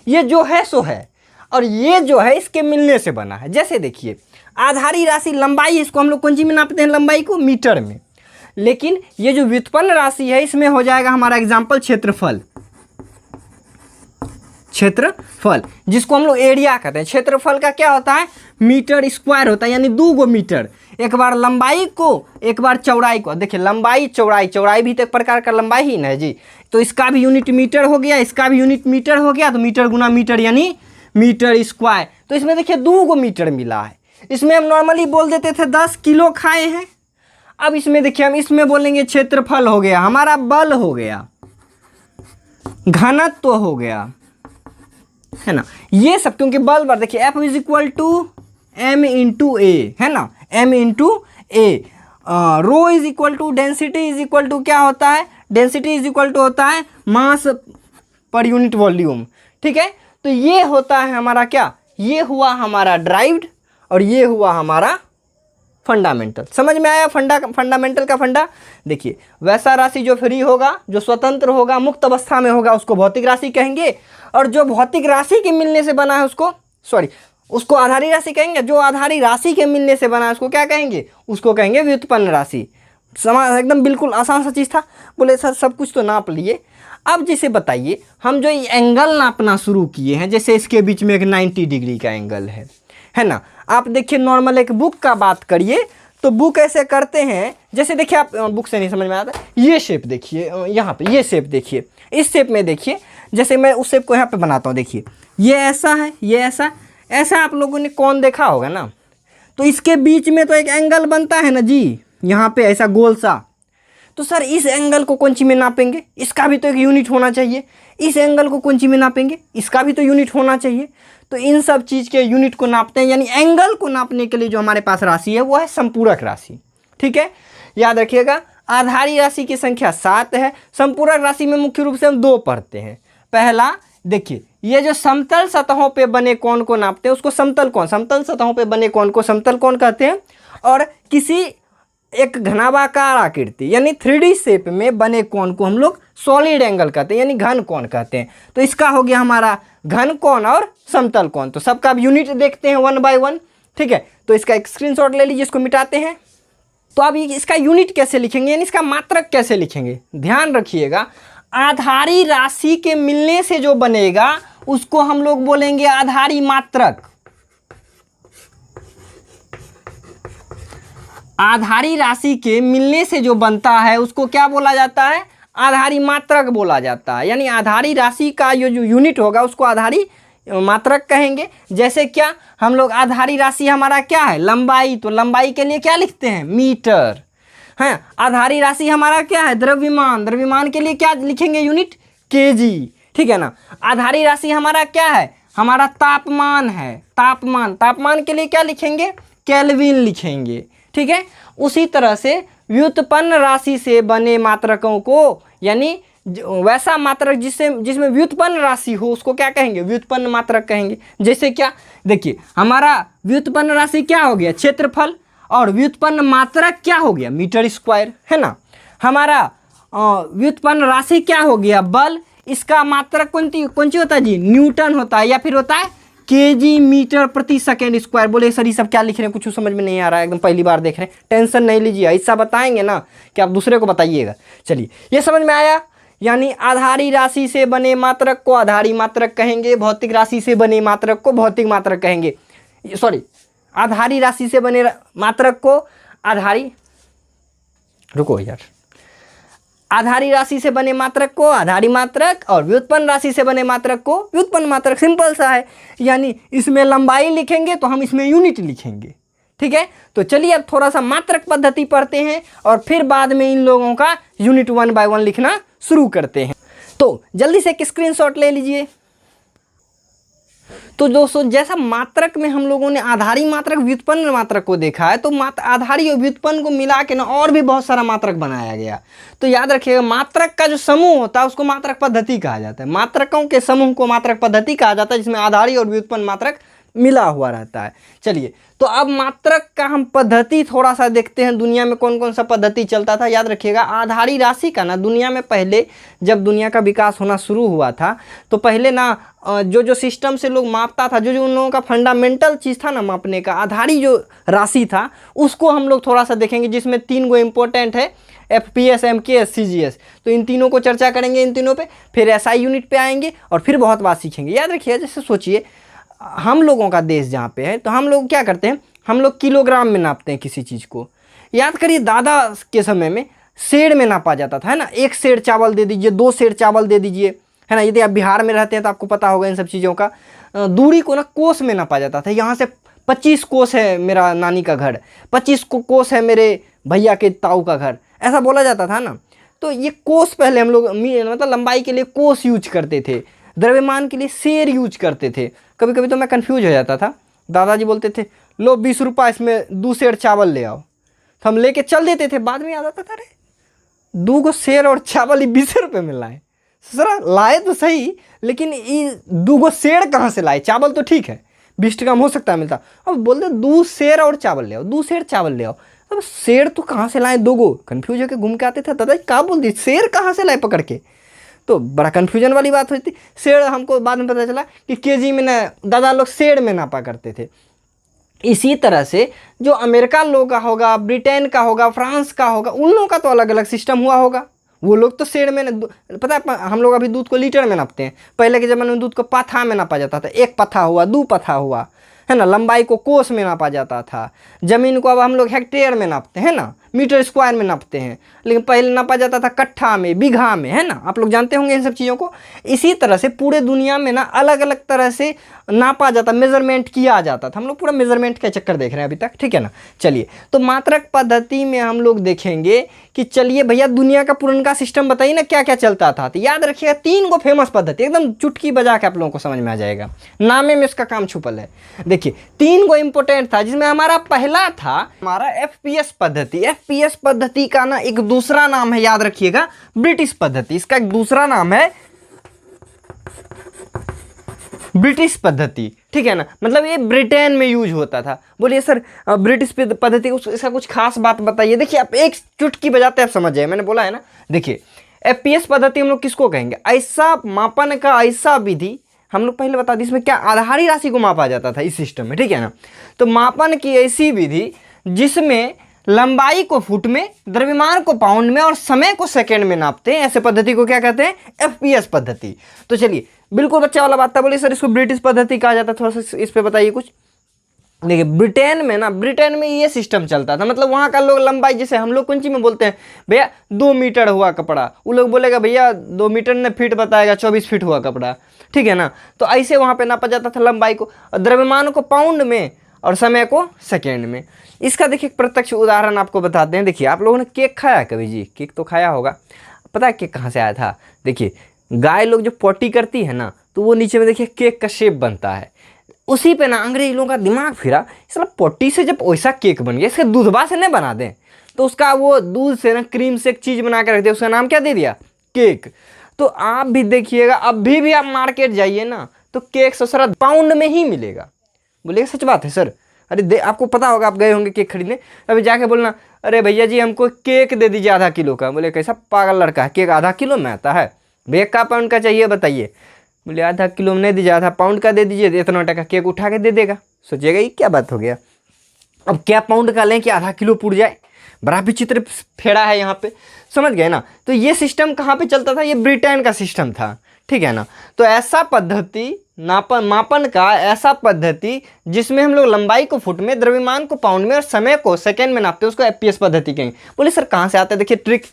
ये जो है सो है, और ये जो है इसके मिलने से बना है। जैसे देखिए आधारी राशि लंबाई, इसको हम लोग कौन सी में नापते हैं, लंबाई को मीटर में। लेकिन ये जो व्युत्पन्न राशि है इसमें हो जाएगा हमारा एग्जाम्पल क्षेत्रफल, क्षेत्रफल जिसको हम लोग एरिया कहते हैं। क्षेत्रफल का क्या होता है, मीटर स्क्वायर होता है, यानी 2 मीटर, एक बार लंबाई को एक बार चौड़ाई को। देखिए लंबाई चौड़ाई भी तो एक प्रकार का लंबाई ही ना जी, तो इसका भी यूनिट मीटर हो गया, इसका भी यूनिट मीटर हो गया, तो मीटर गुना मीटर यानी मीटर स्क्वायर। तो इसमें देखिए 2 मीटर मिला है, इसमें हम नॉर्मली बोल देते थे 10 किलो खाए हैं। अब इसमें देखिए हम इसमें बोलेंगे क्षेत्रफल हो गया, हमारा बल हो गया, घनत्व हो गया, है ना, ये सब। क्योंकि बल बार देखिए F is equal to m into a, है ना, m into a. Rho is equal to density is equal to क्या होता है, डेंसिटी इज इक्वल टू होता है मास पर यूनिट वॉल्यूम। ठीक है, तो ये होता है हमारा क्या, ये हुआ हमारा ड्राइव्ड और ये हुआ हमारा फंडामेंटल। समझ में आया फंडामेंटल का फंडा। देखिए वैसा राशि जो फ्री होगा, जो स्वतंत्र होगा, मुक्त अवस्था में होगा, उसको भौतिक राशि कहेंगे, और जो भौतिक राशि के मिलने से बना है उसको आधारी राशि कहेंगे। जो आधारी राशि के मिलने से बना है उसको क्या कहेंगे, उसको कहेंगे व्युत्पन्न राशि। एकदम बिल्कुल आसान सा चीज़ था। बोले सर सब कुछ तो नाप लिए, अब जैसे बताइए हम जो ये एंगल नापना शुरू किए हैं, जैसे इसके बीच में एक 90 डिग्री का एंगल है ना। आप देखिए नॉर्मल एक बुक का बात करिए तो बुक ऐसे करते हैं, जैसे देखिए आप बुक से नहीं समझ में आता, ये शेप देखिए, यहाँ पे ये शेप देखिए, इस शेप में देखिए, जैसे मैं उस शेप को यहाँ पे बनाता हूँ, देखिए ये ऐसा है, ये ऐसा ऐसा आप लोगों ने कौन देखा होगा ना। तो इसके बीच में तो एक एंगल बनता है ना जी, यहाँ पे ऐसा गोल सा। तो सर इस एंगल को कौन सी में नापेंगे, इसका भी तो एक यूनिट होना चाहिए। इस एंगल को कौन सी में नापेंगे, इसका भी तो यूनिट होना चाहिए। तो इन सब चीज़ के यूनिट को नापते हैं, यानी एंगल को नापने के लिए जो हमारे पास राशि है वो है संपूरक राशि। ठीक है, याद रखिएगा आधारी राशि की संख्या 7 है। संपूरक राशि में मुख्य रूप से हम 2 पढ़ते हैं। पहला देखिए ये जो समतल सतहों पे बने कोण को नापते हैं उसको समतल कोण, समतल सतहों पे बने कोण को समतल कोण कहते हैं। और किसी एक घनाभाकार आकृति यानी 3D शेप में बने कोण को हम लोग सॉलिड एंगल कहते हैं, यानी घन कोण कहते हैं। तो इसका हो गया हमारा घन कोण और समतल कोण। तो सबका अब यूनिट देखते हैं 1 बाय 1। ठीक है, तो इसका एक स्क्रीनशॉट ले लीजिए, इसको मिटाते हैं। तो अब इसका यूनिट कैसे लिखेंगे, यानी इसका मात्रक कैसे लिखेंगे, ध्यान रखिएगा। आधारी राशि के मिलने से जो बनेगा उसको हम लोग बोलेंगे आधारी मात्रक। आधारी राशि के मिलने से जो बनता है उसको क्या बोला जाता है, आधारी मात्रक बोला जाता है। यानी आधारी राशि का जो यूनिट होगा उसको आधारी मात्रक कहेंगे। जैसे क्या हम लोग आधारी राशि हमारा क्या है, लंबाई, तो लंबाई के लिए क्या लिखते हैं, मीटर। हैं, आधारी राशि हमारा क्या है, द्रव्यमान, द्रव्यमान के लिए क्या लिखेंगे यूनिट, केजी। ठीक है ना। आधारी राशि हमारा क्या है, हमारा तापमान है, तापमान, तापमान के लिए क्या लिखेंगे, केल्विन लिखेंगे। ठीक है, उसी तरह से व्युत्पन्न राशि से बने मात्रकों को, यानी वैसा मात्रक जिसमें व्युत्पन्न राशि हो उसको क्या कहेंगे, व्युत्पन्न मात्रक कहेंगे। जैसे क्या देखिए हमारा व्युत्पन्न राशि क्या हो गया, क्षेत्रफल, और व्युत्पन्न मात्रक क्या हो गया, मीटर स्क्वायर, है ना। हमारा व्युत्पन्न राशि क्या हो गया, बल, इसका मात्रक कौन सी होता है जी, न्यूटन होता है, या फिर होता है केजी मीटर प्रति सेकेंड स्क्वायर। बोले सर ये सब क्या लिख रहे हैं, कुछ समझ में नहीं आ रहा है, एकदम पहली बार देख रहे हैं, टेंशन नहीं लीजिए, ऐसा बताएंगे ना कि आप दूसरे को बताइएगा। चलिए ये समझ में आया। यानी आधारी राशि से बने मात्रक को आधारी मात्रक कहेंगे, भौतिक राशि से बने मात्रक को भौतिक मात्रक कहेंगे। सॉरी, आधारी राशि से बने मात्रक को आधारी, रुको यार, आधारी राशि से बने मात्रक को आधारी मात्रक और व्युत्पन्न राशि से बने मात्रक को व्युत्पन्न मात्रक। सिंपल सा है, यानी इसमें लंबाई लिखेंगे तो हम इसमें यूनिट लिखेंगे। ठीक है, तो चलिए अब थोड़ा सा मात्रक पद्धति पढ़ते हैं और फिर बाद में इन लोगों का यूनिट 1 बाय 1 लिखना शुरू करते हैं। तो जल्दी से एक स्क्रीनशॉट ले लीजिए। तो दोस्तों जैसा मात्रक में हम लोगों ने आधारी मात्रक व्युत्पन्न मात्रक को देखा है, तो आधारी और व्युत्पन्न को मिला के ना और भी बहुत सारा मात्रक बनाया गया। तो याद रखिएगा मात्रक का जो समूह होता है उसको मात्रक पद्धति कहा जाता है। मात्रकों के समूह को मात्रक पद्धति कहा जाता है, जिसमें आधारी और व्युत्पन्न मात्रक मिला हुआ रहता है। चलिए तो अब मात्रक का हम पद्धति थोड़ा सा देखते हैं, दुनिया में कौन कौन सा पद्धति चलता था। याद रखिएगा आधारी राशि का ना दुनिया में पहले जब दुनिया का विकास होना शुरू हुआ था तो पहले ना जो सिस्टम से लोग मापता था, जो उन लोगों का फंडामेंटल चीज़ था ना मापने का, आधारी जो राशि था उसको हम लोग थोड़ा सा देखेंगे, जिसमें 3 गो इम्पोर्टेंट है, FPS, MKS, CGS। तो इन तीनों को चर्चा करेंगे, इन तीनों पे, फिर SI यूनिट पे आएंगे और फिर बहुत बात सीखेंगे। याद रखिए जैसे सोचिए हम लोगों का देश जहाँ पे है तो हम लोग क्या करते हैं, हम लोग किलोग्राम में नापते हैं किसी चीज़ को। याद करिए दादा के समय में सेर में नापा जाता था, है ना। 1 सेर चावल दे दीजिए, 2 सेर चावल दे दीजिए, है ना। यदि आप बिहार में रहते हैं तो आपको पता होगा इन सब चीज़ों का। दूरी को ना कोस में नापा जाता था, यहाँ से 25 कोस है मेरा नानी का घर, 25 कोस है मेरे भैया के ताऊ का घर, ऐसा बोला जाता था ना। तो ये कोस पहले हम लोग मतलब लंबाई के लिए कोस यूज करते थे, द्रव्यमान के लिए सेर यूज करते थे। कभी कभी तो मैं कंफ्यूज हो जाता था, दादाजी बोलते थे लो 20 रुपये इसमें 2 सेर चावल ले आओ, तो हम लेके चल देते थे। बाद में याद आता था अरे 2 सेर और चावल ही 20 रुपये में लाए, सर लाए तो सही लेकिन ये 2 सेर कहाँ से लाए, चावल तो ठीक है 20 टका हो सकता है मिलता, अब बोलते 2 सेर और चावल ले आओ, 2 सेर चावल ले आओ। अब शेर तो कहाँ से लाए 2 कन्फ्यूज होकर घूम के आते थे, दादाजी क्या बोलते शेर कहाँ से लाए पकड़ के, तो बड़ा कन्फ्यूजन वाली बात होती थी। शेर हमको बाद में पता चला कि केजी में ना दादा लोग शेर में नापा करते थे। इसी तरह से जो अमेरिका लोग का होगा, ब्रिटेन का होगा, फ्रांस का होगा, उन लोगों का तो अलग अलग सिस्टम हुआ होगा। वो लोग तो सेर में पता है, हम लोग अभी दूध को लीटर में नापते हैं, पहले के ज़माने में दूध को पाथा में नापा जाता था, 1 पथा हुआ 2 पथा हुआ, है ना। लंबाई को कोस में नापा जाता था, ज़मीन को अब हम लोग हेक्टेयर में नापते हैं ना, मीटर स्क्वायर में नापते हैं, लेकिन पहले नापा जाता था कट्ठा में, बीघा में, है ना। आप लोग जानते होंगे इन सब चीज़ों को। इसी तरह से पूरे दुनिया में ना अलग अलग तरह से नापा जाता, मेजरमेंट किया जाता था। हम लोग पूरा मेजरमेंट का चक्कर देख रहे हैं अभी तक, ठीक है ना। चलिए, तो मात्रक पद्धति में हम लोग देखेंगे कि चलिए भैया दुनिया का पुरनका सिस्टम बताइए ना क्या क्या चलता था। तो याद रखिएगा 3 गो फेमस पद्धति, एकदम चुटकी बजा के आप लोगों को समझ में आ जाएगा, नामे में इसका काम छुपल है। देखिए 3 गो इंपॉर्टेंट था, जिसमें हमारा पहला था हमारा एफपीएस पद्धति। एफपीएस पद्धति का ना एक दूसरा नाम है, याद रखिएगा, ब्रिटिश पद्धति। इसका एक दूसरा नाम है ब्रिटिश पद्धति, ठीक है ना। मतलब ये ब्रिटेन में यूज होता था। बोलिए सर ब्रिटिश पद्धति इसका कुछ खास बात बताइए। देखिए आप एक चुटकी बजाते आप समझ जाए, मैंने बोला है ना। देखिए एफपीएस पद्धति हम लोग किसको कहेंगे, ऐसा मापन का ऐसा विधि, हम लोग पहले बता दें इसमें क्या आधारी राशि को मापा जाता था इस सिस्टम में, ठीक है ना। तो मापन की ऐसी विधि जिसमें लंबाई को फुट में, द्रव्यमान को पाउंड में और समय को सेकंड में नापते हैं, ऐसे पद्धति को क्या कहते हैं, एफपीएस पद्धति। तो चलिए बिल्कुल बच्चा वाला बात था, बोलिए सर इसको ब्रिटिश पद्धति कहा जाता है, थोड़ा सा इस पे बताइए कुछ। देखिए ब्रिटेन में ये सिस्टम चलता था। मतलब वहाँ का लोग लंबाई, जैसे हम लोग कुंची में बोलते हैं भैया 2 मीटर हुआ कपड़ा, वो लोग बोलेगा भैया 2 मीटर ने फीट बताएगा 24 फीट हुआ कपड़ा, ठीक है ना। तो ऐसे वहाँ पे नापा जाता था लंबाई को, द्रव्यमान को पाउंड में और समय को सेकेंड में। इसका देखिए प्रत्यक्ष उदाहरण आपको बताते हैं। देखिए आप लोगों ने केक खाया कभी जी, केक तो खाया होगा। पता है केक कहाँ से आया था, देखिए गाय लोग जो पोटी करती है ना, तो वो नीचे में देखिए केक का शेप बनता है। उसी पे ना अंग्रेज लोगों का दिमाग फिरा, इसलिए पोटी से जब वैसा केक बन गया, इसके दूधबा से नहीं बना दें, तो उसका वो दूध से ना क्रीम से एक चीज़ बना के रख दिया, उसका नाम क्या दे दिया, केक। तो आप भी देखिएगा अभी भी आप मार्केट जाइए ना, तो केक ससुरा पाउंड में ही मिलेगा। बोलिएगा सच बात है सर, अरे आपको पता होगा, आप गए होंगे केक खरीदने, अभी जाके बोलना अरे भैया जी हमको केक दे दीजिए आधा किलो का। बोले कैसा पागल लड़का है, केक आधा किलो में आता है, भैया का पाउंड का चाहिए बताइए। बोले आधा किलो में नहीं दीजिए, आधा पाउंड का दे दीजिए, इतना टका केक उठा के दे देगा। सोचिएगा ये क्या बात हो गया, अब क्या पाउंड का लें कि आधा किलो पुड़ जाए, बड़ा विचित्र फेड़ा है यहाँ पे, समझ गए ना। तो ये सिस्टम कहाँ पे चलता था, ये ब्रिटेन का सिस्टम था, ठीक है ना। तो ऐसा पद्धति मापन का ऐसा पद्धति जिसमें हम लोग लंबाई को फुट में, द्रव्यमान को पाउंड में और समय को सेकंड में नापते हैं, उसको एफपीएस पद्धति कहेंगे। बोले सर कहाँ से आता है, देखिए ट्रिक,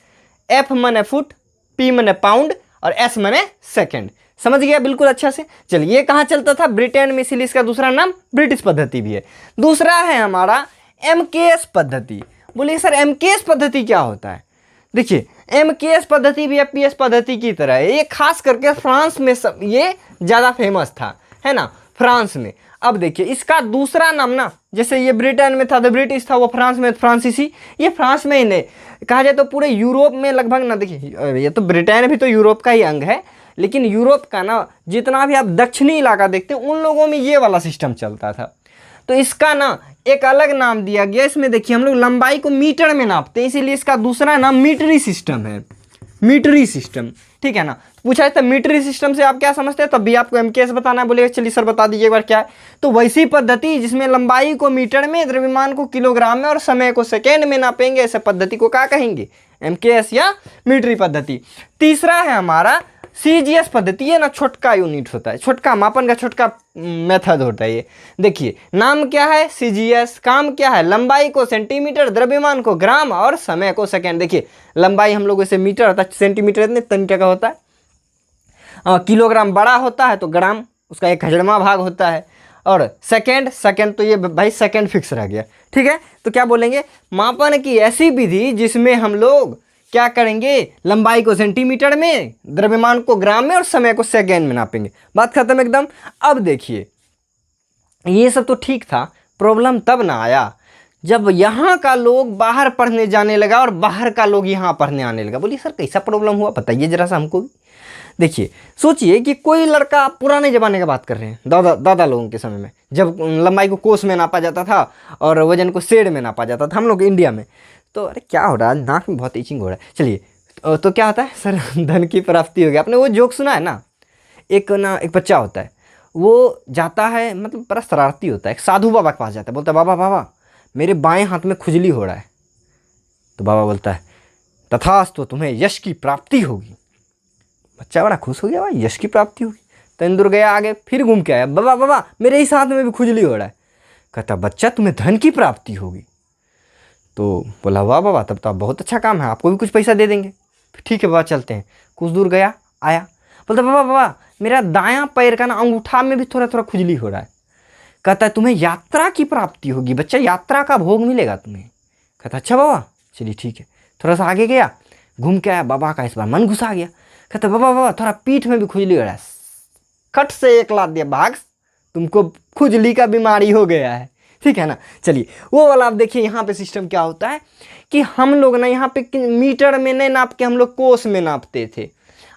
एफ मने फुट, पी मने पाउंड और एस मने सेकंड। समझ गया बिल्कुल अच्छा से। चलिए ये कहाँ चलता था, ब्रिटेन में, इसीलिए इसका दूसरा नाम ब्रिटिश पद्धति भी है। दूसरा है हमारा एमकेएस पद्धति। बोलिए सर एमकेएस पद्धति क्या होता है। देखिए एमकेएस पद्धति भी एफपीएस पद्धति की तरह है, ये खास करके फ्रांस में ये ज़्यादा फेमस था, है ना, फ्रांस में। अब देखिए इसका दूसरा नाम ना, जैसे ये ब्रिटेन में था तो ब्रिटिश था, वो फ्रांस में फ्रांसीसी, ये फ्रांस में ही नहीं कहा जाए तो पूरे यूरोप में लगभग ना। देखिए ये तो ब्रिटेन भी तो यूरोप का ही अंग है, लेकिन यूरोप का ना जितना भी आप दक्षिणी इलाका देखते हैं उन लोगों में ये वाला सिस्टम चलता था। तो इसका ना एक अलग नाम दिया गया। इसमें देखिए हम लोग लंबाई को मीटर में नापते हैं, इसीलिए इसका दूसरा नाम मीटरी सिस्टम है, मीटरी सिस्टम, ठीक है ना। पूछा था मीटरी सिस्टम से आप क्या समझते हैं, तब भी आपको एमकेएस बताना है। बोलिए चलिए सर बता दीजिए एक बार क्या है। तो वैसी पद्धति जिसमें लंबाई को मीटर में, द्रव्यमान को किलोग्राम में और समय को सेकेंड में नापेंगे, ऐसे पद्धति को क्या कहेंगे, एमकेएस या मीटरी पद्धति। तीसरा है हमारा सीजीएस पद्धति। ये ना छोटका यूनिट होता है, छोटका मापन का छोटका मेथड होता है ये। देखिए नाम क्या है सीजीएस, काम क्या है, लंबाई को सेंटीमीटर, द्रव्यमान को ग्राम और समय को सेकंड। देखिए लंबाई हम लोग ऐसे मीटर होता है, सेंटीमीटर इतने तनिक का होता है, किलोग्राम बड़ा होता है तो ग्राम उसका 1/100वां भाग होता है, और सेकंड, सेकंड तो ये भाई सेकंड फिक्स रह गया, ठीक है। तो क्या बोलेंगे, मापन की ऐसी विधि जिसमें हम लोग क्या करेंगे, लंबाई को सेंटीमीटर में, द्रव्यमान को ग्राम में और समय को सेकेंड में नापेंगे। बात खत्म एकदम। अब देखिए ये सब तो ठीक था, प्रॉब्लम तब ना आया जब यहाँ का लोग बाहर पढ़ने जाने लगा और बाहर का लोग यहाँ पढ़ने आने लगा। बोलिए सर कैसा प्रॉब्लम हुआ, बताइए जरा सा हमको भी। देखिए सोचिए कि कोई लड़का, पुराने ज़माने की बात कर रहे हैं, दादा लोगों के समय में, जब लंबाई को कोस में नापा जाता था और वजन को सेर में नापा जाता था हम लोग इंडिया में। तो अरे क्या हो रहा है, नाक में बहुत ईचिंग हो रहा है। चलिए तो क्या होता है सर, धन की प्राप्ति हो गया। आपने वो जोक सुना है ना, एक बच्चा होता है, वो जाता है, मतलब बड़ा शरारती होता है, एक साधु बाबा के पास जाता है, बोलता है बाबा बाबा मेरे बाएं हाथ में खुजली हो रहा है। तो बाबा बोलता है तथास्तु, तुम्हें यश की प्राप्ति होगी। बच्चा बड़ा खुश हो गया, भाई यश की प्राप्ति होगी। तो इंदुर गया आगे, फिर घूम के आया, बाबा बाबा मेरे इस हाथ में भी खुजली हो रहा है। कहता बच्चा तुम्हें धन की प्राप्ति होगी। तो बोला वाह बाबा तब तो आप बहुत अच्छा काम है, आपको भी कुछ पैसा दे देंगे। ठीक है बाबा चलते हैं। कुछ दूर गया, आया, बोलता बाबा बाबा मेरा दायां पैर का ना अंगूठा में भी थोड़ा थोड़ा खुजली हो रहा है। कहता है तुम्हें यात्रा की प्राप्ति होगी, बच्चा यात्रा का भोग मिलेगा तुम्हें। कहता अच्छा बाबा चलिए ठीक है। थोड़ा सा आगे गया, घूम के आया, बाबा का इस बार मन घुसा गया। कहता बाबा बाबा थोड़ा पीठ में भी खुजली हो रहा है। खट से एक लात दिया, भाग, तुमको खुजली का बीमारी हो गया है, ठीक है ना। चलिए वो वाला आप देखिए यहाँ पे सिस्टम क्या होता है कि हम लोग ना यहाँ पे मीटर में नहीं नाप के हम लोग कोस में नापते थे।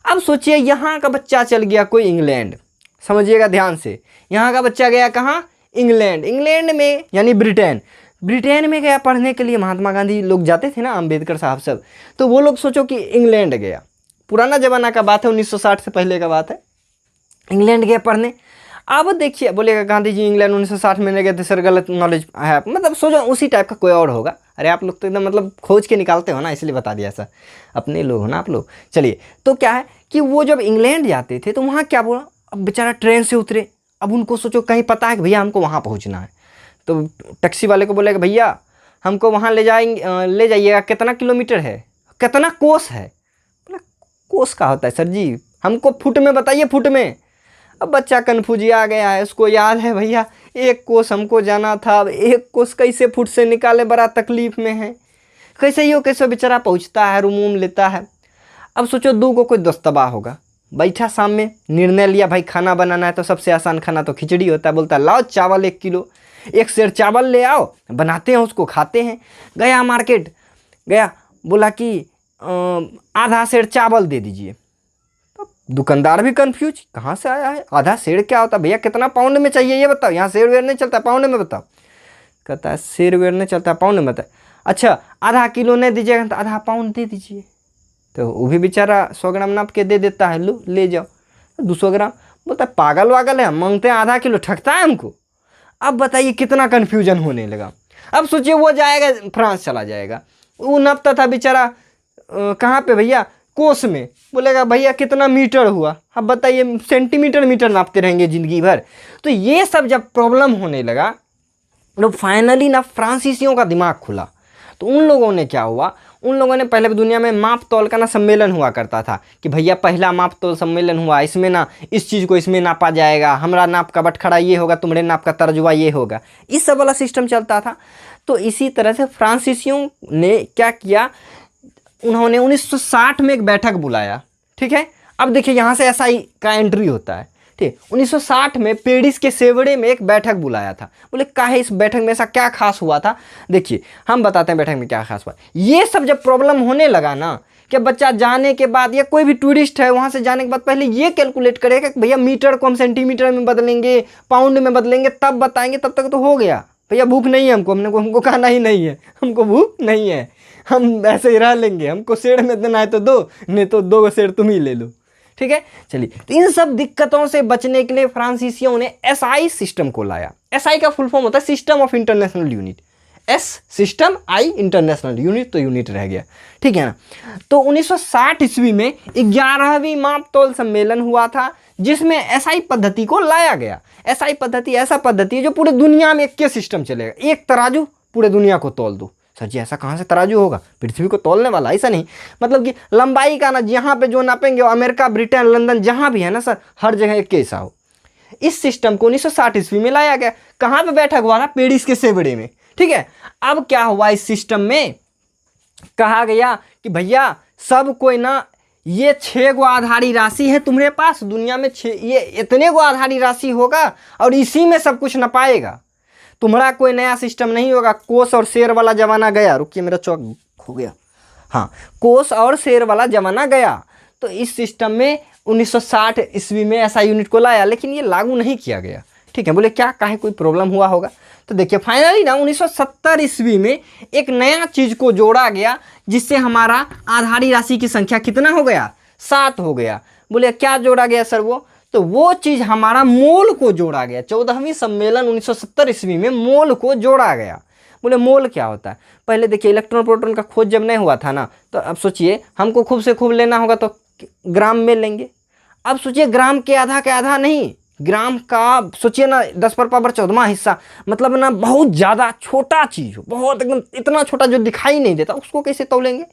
अब सोचिए यहाँ का बच्चा चल गया कोई इंग्लैंड, समझिएगा ध्यान से, यहाँ का बच्चा गया कहाँ, इंग्लैंड। इंग्लैंड में यानी ब्रिटेन में गया पढ़ने के लिए। महात्मा गांधी लोग जाते थे ना, अम्बेडकर साहब सब, तो वो लोग सोचो कि इंग्लैंड गया, पुराना जमाना का बात है, 1960 से पहले का बात है, इंग्लैंड गया पढ़ने। अब देखिए बोलेगा गांधी जी इंग्लैंड 1960 में नहीं गए थे सर, गलत नॉलेज है, मतलब सोचो उसी टाइप का कोई और होगा। अरे आप लोग तो एकदम मतलब खोज के निकालते हो ना, इसलिए बता दिया ऐसा, अपने लोग हो ना आप लोग। चलिए तो क्या है कि वो जब इंग्लैंड जाते थे तो वहाँ क्या बोला, अब बेचारा ट्रेन से उतरे, अब उनको सोचो कहीं पता है कि भैया हमको वहाँ पहुँचना है, तो टैक्सी वाले को बोलेगा भैया हमको वहाँ ले जाइएगा, कितना किलोमीटर है, कितना कोस है। बोला कोस का होता है सर जी, हमको फुट में बताइए, फुट में। अब बच्चा कन्फ्यूज आ गया है, उसको याद है भैया 1 कोस हमको जाना था, अब 1 कोस कैसे फुट से निकाले, बड़ा तकलीफ में है, कैसे ही हो कैसे बेचारा पहुँचता है, रूम लेता है। अब सोचो 2 को कोई दस्तबा होगा, बैठा सामने, निर्णय लिया भाई खाना बनाना है तो सबसे आसान खाना तो खिचड़ी होता है। बोलता लाओ चावल 1 किलो, 1 सेर चावल ले आओ, बनाते हैं उसको खाते हैं। गया मार्केट, गया बोला कि आधा सेर चावल दे दीजिए। दुकानदार भी कंफ्यूज, कहाँ से आया है, आधा सेर क्या होता है भैया, कितना पाउंड में चाहिए ये बताओ, यहाँ सेर वेर नहीं चलता, पाउंड में बताओ। कहता है सेर वेर नहीं चलता, पाउंड में बताए। अच्छा आधा किलो नहीं दीजिएगा तो आधा पाउंड दे दीजिए। तो वो भी बेचारा 100 ग्राम नाप के दे देता है, लो ले जाओ 200 ग्राम। बोलता है पागल वागल है, मांगते हैं आधा किलो, ठगता है हमको। अब बताइए कितना कन्फ्यूजन होने लगा। अब सोचिए वो जाएगा फ्रांस चला जाएगा, वो नापता था बेचारा कहाँ पे भैया, कोस में। बोलेगा भैया कितना मीटर हुआ, अब बताइए सेंटीमीटर मीटर नापते रहेंगे ज़िंदगी भर। तो ये सब जब प्रॉब्लम होने लगा तो फाइनली ना फ्रांसीसियों का दिमाग खुला। तो उन लोगों ने क्या हुआ, उन लोगों ने पहले दुनिया में माप तौल का ना सम्मेलन हुआ करता था कि भैया पहला माप तौल सम्मेलन हुआ, इसमें ना इस चीज़ को इसमें नापा जाएगा, हमारा नाप का बटखरा ये होगा, तुम्हारे नाप का तर्जुआ ये होगा, इस सब वाला सिस्टम चलता था। तो इसी तरह से फ्रांसीसियों ने क्या किया, उन्होंने 1960 में एक बैठक बुलाया, ठीक है। अब देखिए यहाँ से SI का एंट्री होता है, ठीक। 1960 में पेरिस के सेवड़े में एक बैठक बुलाया था। बोले काहे इस बैठक में ऐसा क्या खास हुआ था, देखिए हम बताते हैं बैठक में क्या खास हुआ। ये सब जब प्रॉब्लम होने लगा ना कि बच्चा जाने के बाद या कोई भी टूरिस्ट है वहाँ से जाने के बाद पहले ये कैलकुलेट करेगा कि भैया मीटर को हम सेंटीमीटर में बदलेंगे, पाउंड में बदलेंगे, तब बताएंगे, तब तक तो हो गया। भैया भूख नहीं है हमको खाना ही नहीं है, हमको भूख नहीं है, हम ऐसे ही रह लेंगे, हमको सेर में देना है तो दो, नहीं तो 2 सेर तुम ही ले लो, ठीक है। चलिए तो इन सब दिक्कतों से बचने के लिए फ्रांसीसियों ने SI सिस्टम को लाया। SI का फुल फॉर्म होता है system of international unit, S system, I international, unit तो यूनिट रह गया, ठीक है ना। तो 1960 ईस्वी में 11वीं माप तौल सम्मेलन हुआ था जिसमें SI पद्धति को लाया गया। SI पद्धति ऐसा पद्धति है जो पूरे दुनिया में एक के सिस्टम चलेगा, एक तराजू पूरे दुनिया को तौल दो। सर जी ऐसा कहाँ से तराजू होगा, पृथ्वी को तौलने वाला, ऐसा नहीं, मतलब कि लंबाई का ना जहाँ पे जो नापेंगे अमेरिका, ब्रिटेन, लंदन जहाँ भी है ना सर, हर जगह एक कैसा हो, इस सिस्टम को 1960 ईस्वी में लाया गया। कहाँ पे बैठक हुआ था? पेरिस के सेवड़े में, ठीक है। अब क्या हुआ, इस सिस्टम में कहा गया कि भैया सब कोई ना, ये 6 गो आधारी राशि है तुम्हारे पास दुनिया में, 6 ये इतने गो आधारी राशि होगा और इसी में सब कुछ न पाएगा, तुम्हारा कोई नया सिस्टम नहीं होगा। कोस और शेर वाला जमाना गया। रुकिए मेरा चौक हो गया। हाँ, कोस और शेर वाला जमाना गया। तो इस सिस्टम में 1960 ईस्वी में ऐसा यूनिट को लाया, लेकिन ये लागू नहीं किया गया, ठीक है। बोले क्या, काहे कोई प्रॉब्लम हुआ होगा? तो देखिए फाइनली ना 1970 ईस्वी में एक नया चीज को जोड़ा गया, जिससे हमारा आधारी राशि की संख्या कितना हो गया? 7 हो गया। बोले क्या जोड़ा गया सर? तो वो चीज हमारा मोल को जोड़ा गया। 14वीं सम्मेलन 1970 ईस्वी में मोल को जोड़ा गया। बोले मोल क्या होता है? पहले देखिए इलेक्ट्रॉन प्रोटॉन का खोज जब नहीं हुआ था ना, तो अब सोचिए हमको खूब से खूब लेना होगा तो ग्राम में लेंगे। अब सोचिए ग्राम के आधा नहीं, ग्राम का सोचिए ना 10⁻14वां हिस्सा, मतलब ना बहुत ज़्यादा छोटा चीज़ हो, बहुत एकदम इतना छोटा जो दिखाई नहीं देता, उसको कैसे तौलेंगे?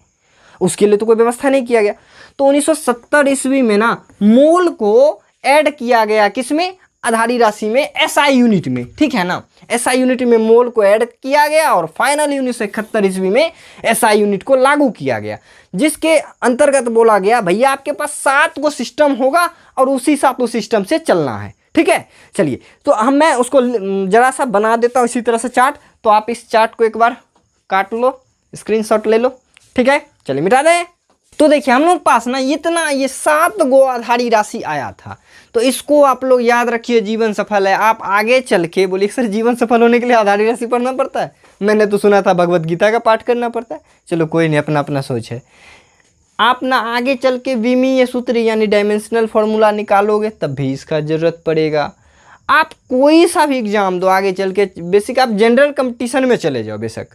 उसके लिए तो कोई व्यवस्था नहीं किया गया। तो 1970 ईस्वी में ना मोल को ऐड किया गया, किसमें? आधारी राशि में, एसआई यूनिट में, ठीक है ना। एसआई यूनिट में मोल को ऐड किया गया और फाइनली 1971 ईस्वी में एसआई यूनिट को लागू किया गया, जिसके अंतर्गत बोला गया भैया आपके पास 7 गो सिस्टम होगा और उसी 7 सिस्टम से चलना है, ठीक है। चलिए तो मैं उसको जरा सा बना देता हूँ इसी तरह से चार्ट। तो आप इस चार्ट को एक बार काट लो, स्क्रीनशॉट ले लो, ठीक है। चलिए मिटा दें। तो देखिए हम लोग पास ना इतना ये 7 गो आधारी राशि आया था। तो इसको आप लोग याद रखिए, जीवन सफल है। आप आगे चल के बोलिए सर जीवन सफल होने के लिए आधारी राशि पढ़ना पड़ता है? मैंने तो सुना था भगवत गीता का पाठ करना पड़ता है। चलो कोई नहीं, अपना अपना सोच है। आप ना आगे चल के विमीय सूत्र यानी डायमेंशनल फॉर्मूला निकालोगे तब भी इसका ज़रूरत पड़ेगा। आप कोई सा भी एग्जाम दो आगे चल के, बेसिक आप जनरल कंपटीशन में चले जाओ बेशक,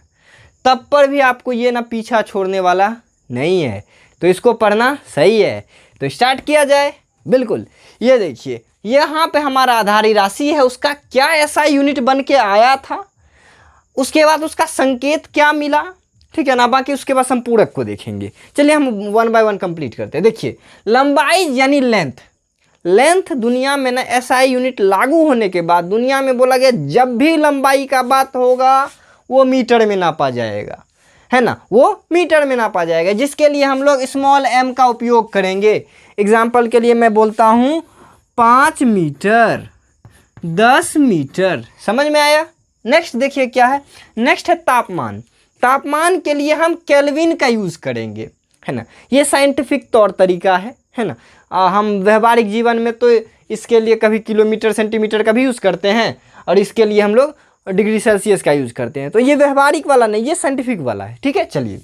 तब पर भी आपको ये ना पीछा छोड़ने वाला नहीं है। तो इसको पढ़ना सही है। तो स्टार्ट किया जाए। बिल्कुल, ये देखिए यहाँ पे हमारा आधारी राशि है, उसका क्या ऐसा यूनिट बन के आया था, उसके बाद उसका संकेत क्या मिला, ठीक है ना। बाकी उसके बाद हम पूरक को देखेंगे। चलिए हम 1 बाय 1 कंप्लीट करते हैं। देखिए लंबाई यानी लेंथ दुनिया में ना एसआई यूनिट लागू होने के बाद दुनिया में बोला गया जब भी लंबाई का बात होगा वो मीटर में नापा जाएगा, है ना, वो मीटर में नापा जाएगा, जिसके लिए हम लोग स्मॉल m का उपयोग करेंगे। एग्जाम्पल के लिए मैं बोलता हूँ 5 मीटर, 10 मीटर, समझ में आया। नेक्स्ट देखिए क्या है, नेक्स्ट है तापमान। तापमान के लिए हम केल्विन का यूज़ करेंगे, है ना। ये साइंटिफिक तौर तरीका है ना। हम व्यवहारिक जीवन में तो इसके लिए कभी किलोमीटर सेंटीमीटर का भी यूज़ करते हैं और इसके लिए हम लोग डिग्री सेल्सियस का यूज़ करते हैं। तो ये व्यवहारिक वाला नहीं, ये साइंटिफिक वाला है, ठीक है। चलिए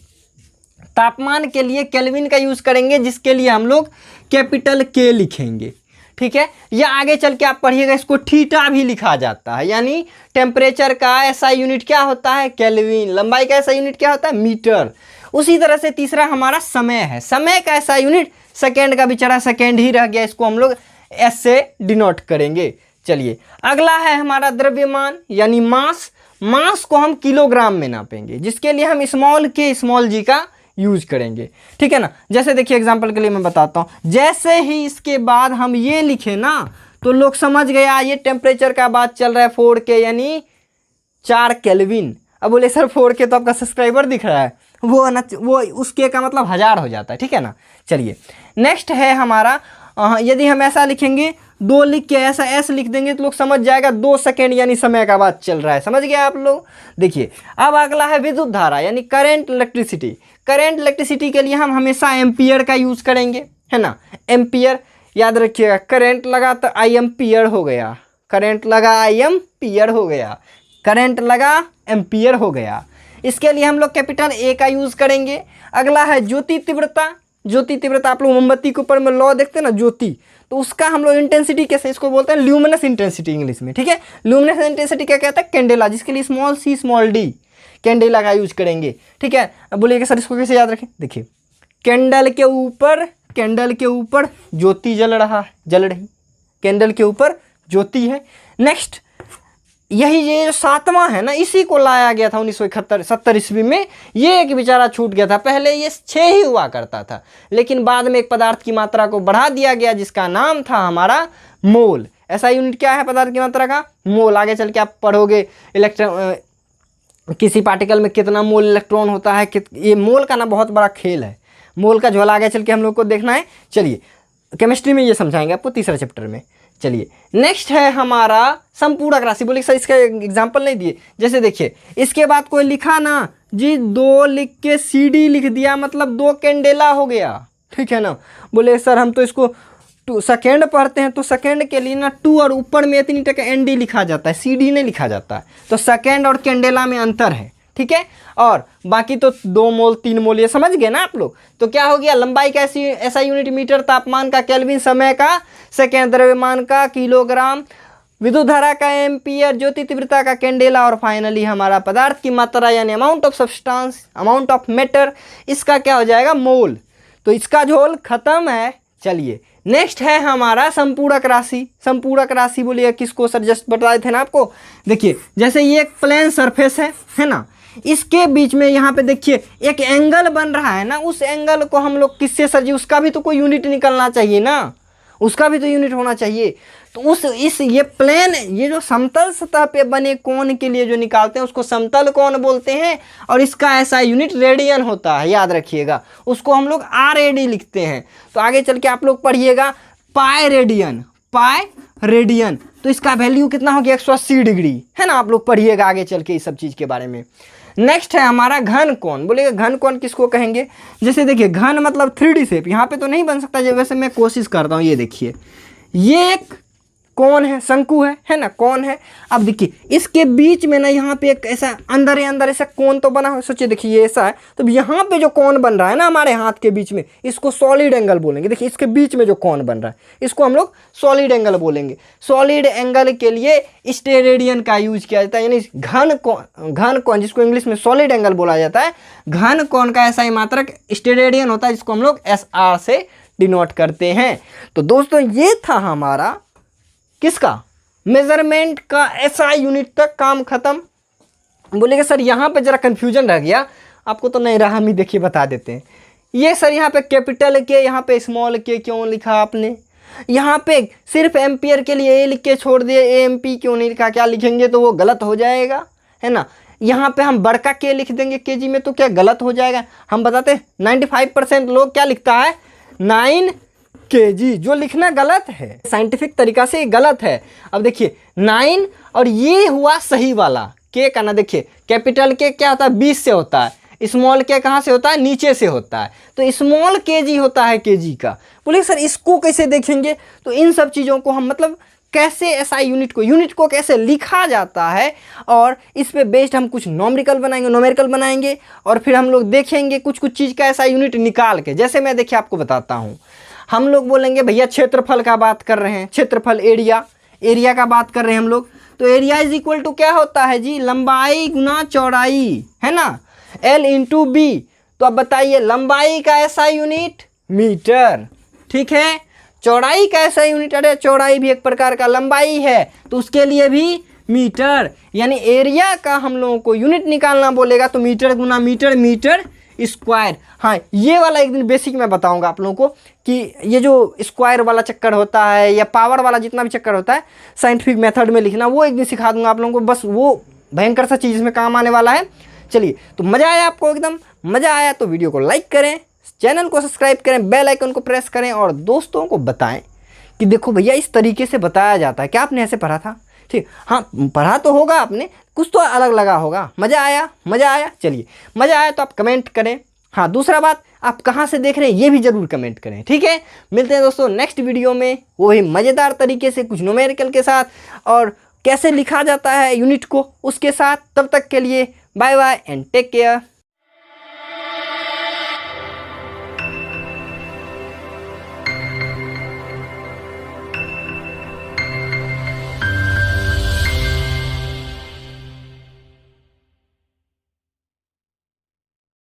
तापमान के लिए केल्विन का यूज़ करेंगे, जिसके लिए हम लोग कैपिटल K लिखेंगे, ठीक है। या आगे चल के आप पढ़िएगा इसको थीटा भी लिखा जाता है, यानी टेम्परेचर का ऐसा यूनिट क्या होता है? केल्विन। लंबाई का ऐसा यूनिट क्या होता है? मीटर। उसी तरह से तीसरा हमारा समय है। समय का ऐसा यूनिट सेकेंड का, बेचारा सेकेंड ही रह गया, इसको हम लोग S से डिनोट करेंगे। चलिए अगला है हमारा द्रव्यमान यानी मास। मास को हम किलोग्राम में नापेंगे, जिसके लिए हम स्मॉल k स्मॉल g का यूज करेंगे, ठीक है ना। जैसे देखिए एग्जांपल के लिए मैं बताता हूँ, जैसे ही इसके बाद हम ये लिखे ना तो लोग समझ गया ये टेम्परेचर का बात चल रहा है, 4K यानी 4 केल्विन। अब बोले सर 4K तो आपका सब्सक्राइबर दिख रहा है, वो ना, वो उस K का मतलब 1000 हो जाता है, ठीक है ना। चलिए नेक्स्ट है हमारा, यदि हम ऐसा लिखेंगे 2 लिख के ऐसा S लिख देंगे तो लोग समझ जाएगा 2 सेकेंड यानी समय का बात चल रहा है, समझ गए आप लोग। देखिए अब अगला है विद्युत धारा यानी करंट इलेक्ट्रिसिटी। करंट इलेक्ट्रिसिटी के लिए हम हमेशा एम्पियर का यूज़ करेंगे, है ना। एम्पियर याद रखिएगा, करंट लगा तो आई एम्पियर हो गया, करंट लगा आई एम्पियर हो गया, करंट लगा एम्पियर हो गया। इसके लिए हम लोग कैपिटल A का यूज़ करेंगे। अगला है ज्योति तीव्रता। ज्योति तीव्रता आप लोग मोमबत्ती के ऊपर में लौ देखते हैं ना, ज्योति, तो उसका हम लोग इंटेंसिटी कैसे, इसको बोलते हैं ल्यूमिनस इंटेंसिटी इंग्लिश में, ठीक है। ल्यूमिनस इंटेंसिटी क्या कहता है? कैंडेला, जिसके लिए small c small d candela का यूज करेंगे, ठीक है। अब बोलिएगा सर इसको कैसे याद रखें? देखिए कैंडल के ऊपर ज्योति जल रही, कैंडल के ऊपर ज्योति है। नेक्स्ट यही ये जो 7वां है ना, इसी को लाया गया था 1970 ईस्वी में। ये एक बेचारा छूट गया था, पहले ये 6 ही हुआ करता था, लेकिन बाद में एक पदार्थ की मात्रा को बढ़ा दिया गया जिसका नाम था हमारा मोल। SI यूनिट क्या है पदार्थ की मात्रा का? मोल। आगे चल के आप पढ़ोगे इलेक्ट्रॉन, किसी पार्टिकल में कितना मोल इलेक्ट्रॉन होता है, ये मोल का ना बहुत बड़ा खेल है, मोल का झोला आगे चल के हम लोग को देखना है। चलिए केमिस्ट्री में ये समझाएंगे आपको तीसरा चैप्टर में। चलिए नेक्स्ट है हमारा संपूरक राशि। बोलिए सर इसका एग्जाम्पल नहीं दिए। जैसे देखिए इसके बाद कोई लिखा ना जी 2 लिख के CD लिख दिया, मतलब 2 कैंडेला हो गया, ठीक है ना। बोले सर हम तो इसको सेकेंड पढ़ते हैं, तो सेकेंड के लिए ना 2 और ऊपर में इतनी टका ND लिखा जाता है, CD नहीं लिखा जाता है। तो सेकेंड और कैंडेला में अंतर है, ठीक है। और बाकी तो 2 मोल 3 मोल ये समझ गए ना आप लोग। तो क्या हो गया, लंबाई का SI यूनिट मीटर, तापमान का केल्विन, समय का सेकेंड, द्रव्यमान का किलोग्राम, विद्युत धारा का एम्पियर, ज्योति तीव्रता का कैंडेला, और फाइनली हमारा पदार्थ की मात्रा यानी amount of substance, amount of matter, इसका क्या हो जाएगा, मोल। तो इसका झोल खत्म है। चलिए नेक्स्ट है हमारा संपूरक राशि। संपूरक राशि बोलिए किसको सर, जस्ट बताए थे ना आपको। देखिए जैसे ये एक प्लेन सरफेस है ना, इसके बीच में यहाँ पे देखिए एक एंगल बन रहा है ना, उस एंगल को हम लोग किससे सर जी, उसका भी तो कोई यूनिट निकलना चाहिए ना, उसका भी तो यूनिट होना चाहिए। तो ये प्लेन, ये जो समतल सतह पे बने कोण के लिए जो निकालते हैं उसको समतल कोण बोलते हैं, और इसका SI यूनिट रेडियन होता है, याद रखिएगा। उसको हम लोग RAD लिखते हैं। तो आगे चल के आप लोग पढ़िएगा पाई रेडियन, तो इसका वैल्यू कितना हो गया, 180 डिग्री, है ना। आप लोग पढ़िएगा आगे चल के इस सब चीज़ के बारे में। नेक्स्ट है हमारा घन कोण। बोलिएगा घन कोण किसको कहेंगे। जैसे देखिए घन मतलब 3D शेप, यहाँ पे तो नहीं बन सकता, जब वैसे मैं कोशिश करता हूँ। ये देखिए ये एक कोण है, शंकु है ना, कोण है। अब देखिए इसके बीच में ना यहाँ पे एक ऐसा अंदर ऐसा कोण तो बना है। सोचिए देखिए ये ऐसा है, तो यहाँ पे जो कोण बन रहा है ना हमारे हाथ के बीच में, इसको सॉलिड एंगल बोलेंगे। देखिए इसके बीच में जो कोण बन रहा है इसको हम लोग सॉलिड एंगल बोलेंगे। सॉलिड एंगल के लिए स्टेरेडियन का यूज किया जाता है, यानी घन कोण जिसको इंग्लिश में सॉलिड एंगल बोला जाता है। घन कोण का SI मात्रक स्टेरेडियन होता है, जिसको हम लोग SR से डिनोट करते हैं। तो दोस्तों ये था हमारा किसका, मेजरमेंट का SI यूनिट तक काम खत्म। बोलेगा सर यहाँ पे जरा कंफ्यूजन रह गया, आपको तो नहीं रहा, हम ही देखिए बता देते हैं। ये सर यहाँ पे कैपिटल के, यहाँ पे स्मॉल के क्यों लिखा आपने, यहाँ पे सिर्फ एम्पियर के लिए A लिख के छोड़ दिए, AMP क्यों नहीं लिखा, क्या लिखेंगे तो वो गलत हो जाएगा, है ना। यहाँ पे हम बड़का K लिख देंगे kg में, तो क्या गलत हो जाएगा। हम बताते 95% लोग क्या लिखता है 9 kg, जो लिखना गलत है, साइंटिफिक तरीका से गलत है। अब देखिए 9 और ये हुआ सही वाला K का ना, देखिए कैपिटल K क्या होता है 20 से होता है, स्मॉल K कहाँ से होता है, नीचे से होता है, तो स्मॉल kg होता है kg का। बोले सर इसको कैसे देखेंगे, तो इन सब चीज़ों को हम मतलब कैसे SI यूनिट को कैसे लिखा जाता है, और इस पे बेस्ड हम कुछ नोमेरिकल बनाएंगे, और फिर हम लोग देखेंगे कुछ चीज़ का SI यूनिट निकाल के। जैसे मैं देखिए आपको बताता हूँ, हम लोग बोलेंगे भैया क्षेत्रफल का बात कर रहे हैं, क्षेत्रफल एरिया का बात कर रहे हैं हम लोग। तो एरिया इज इक्वल टू क्या होता है जी, लंबाई गुना चौड़ाई, है ना, L इंटू B। तो अब बताइए लंबाई का SI यूनिट मीटर, ठीक है। चौड़ाई का SI यूनिट, अरे चौड़ाई भी एक प्रकार का लंबाई है, तो उसके लिए भी मीटर। यानी एरिया का हम लोगों को यूनिट निकालना बोलेगा तो मीटर गुना मीटर स्क्वायर। हाँ ये वाला एक दिन बेसिक में बताऊंगा आप लोगों को कि ये जो स्क्वायर वाला चक्कर होता है या पावर वाला जितना भी चक्कर होता है साइंटिफिक मेथड में लिखना, वो एक दिन सिखा दूंगा आप लोगों को। बस वो भयंकर सा चीज़ में काम आने वाला है। चलिए तो मज़ा आया आपको, एकदम मज़ा आया तो वीडियो को लाइक करें, चैनल को सब्सक्राइब करें, बेल आइकन को प्रेस करें, और दोस्तों को बताएं कि देखो भैया इस तरीके से बताया जाता है। क्या आपने ऐसे पढ़ा था, ठीक, हाँ पढ़ा तो होगा आपने, कुछ तो अलग लगा होगा। मज़ा आया। चलिए मज़ा आया तो आप कमेंट करें। हाँ दूसरा बात, आप कहाँ से देख रहे हैं ये भी ज़रूर कमेंट करें, ठीक है। मिलते हैं दोस्तों नेक्स्ट वीडियो में, वही मज़ेदार तरीके से कुछ न्यूमेरिकल के साथ, और कैसे लिखा जाता है यूनिट को उसके साथ। तब तक के लिए bye bye and take care.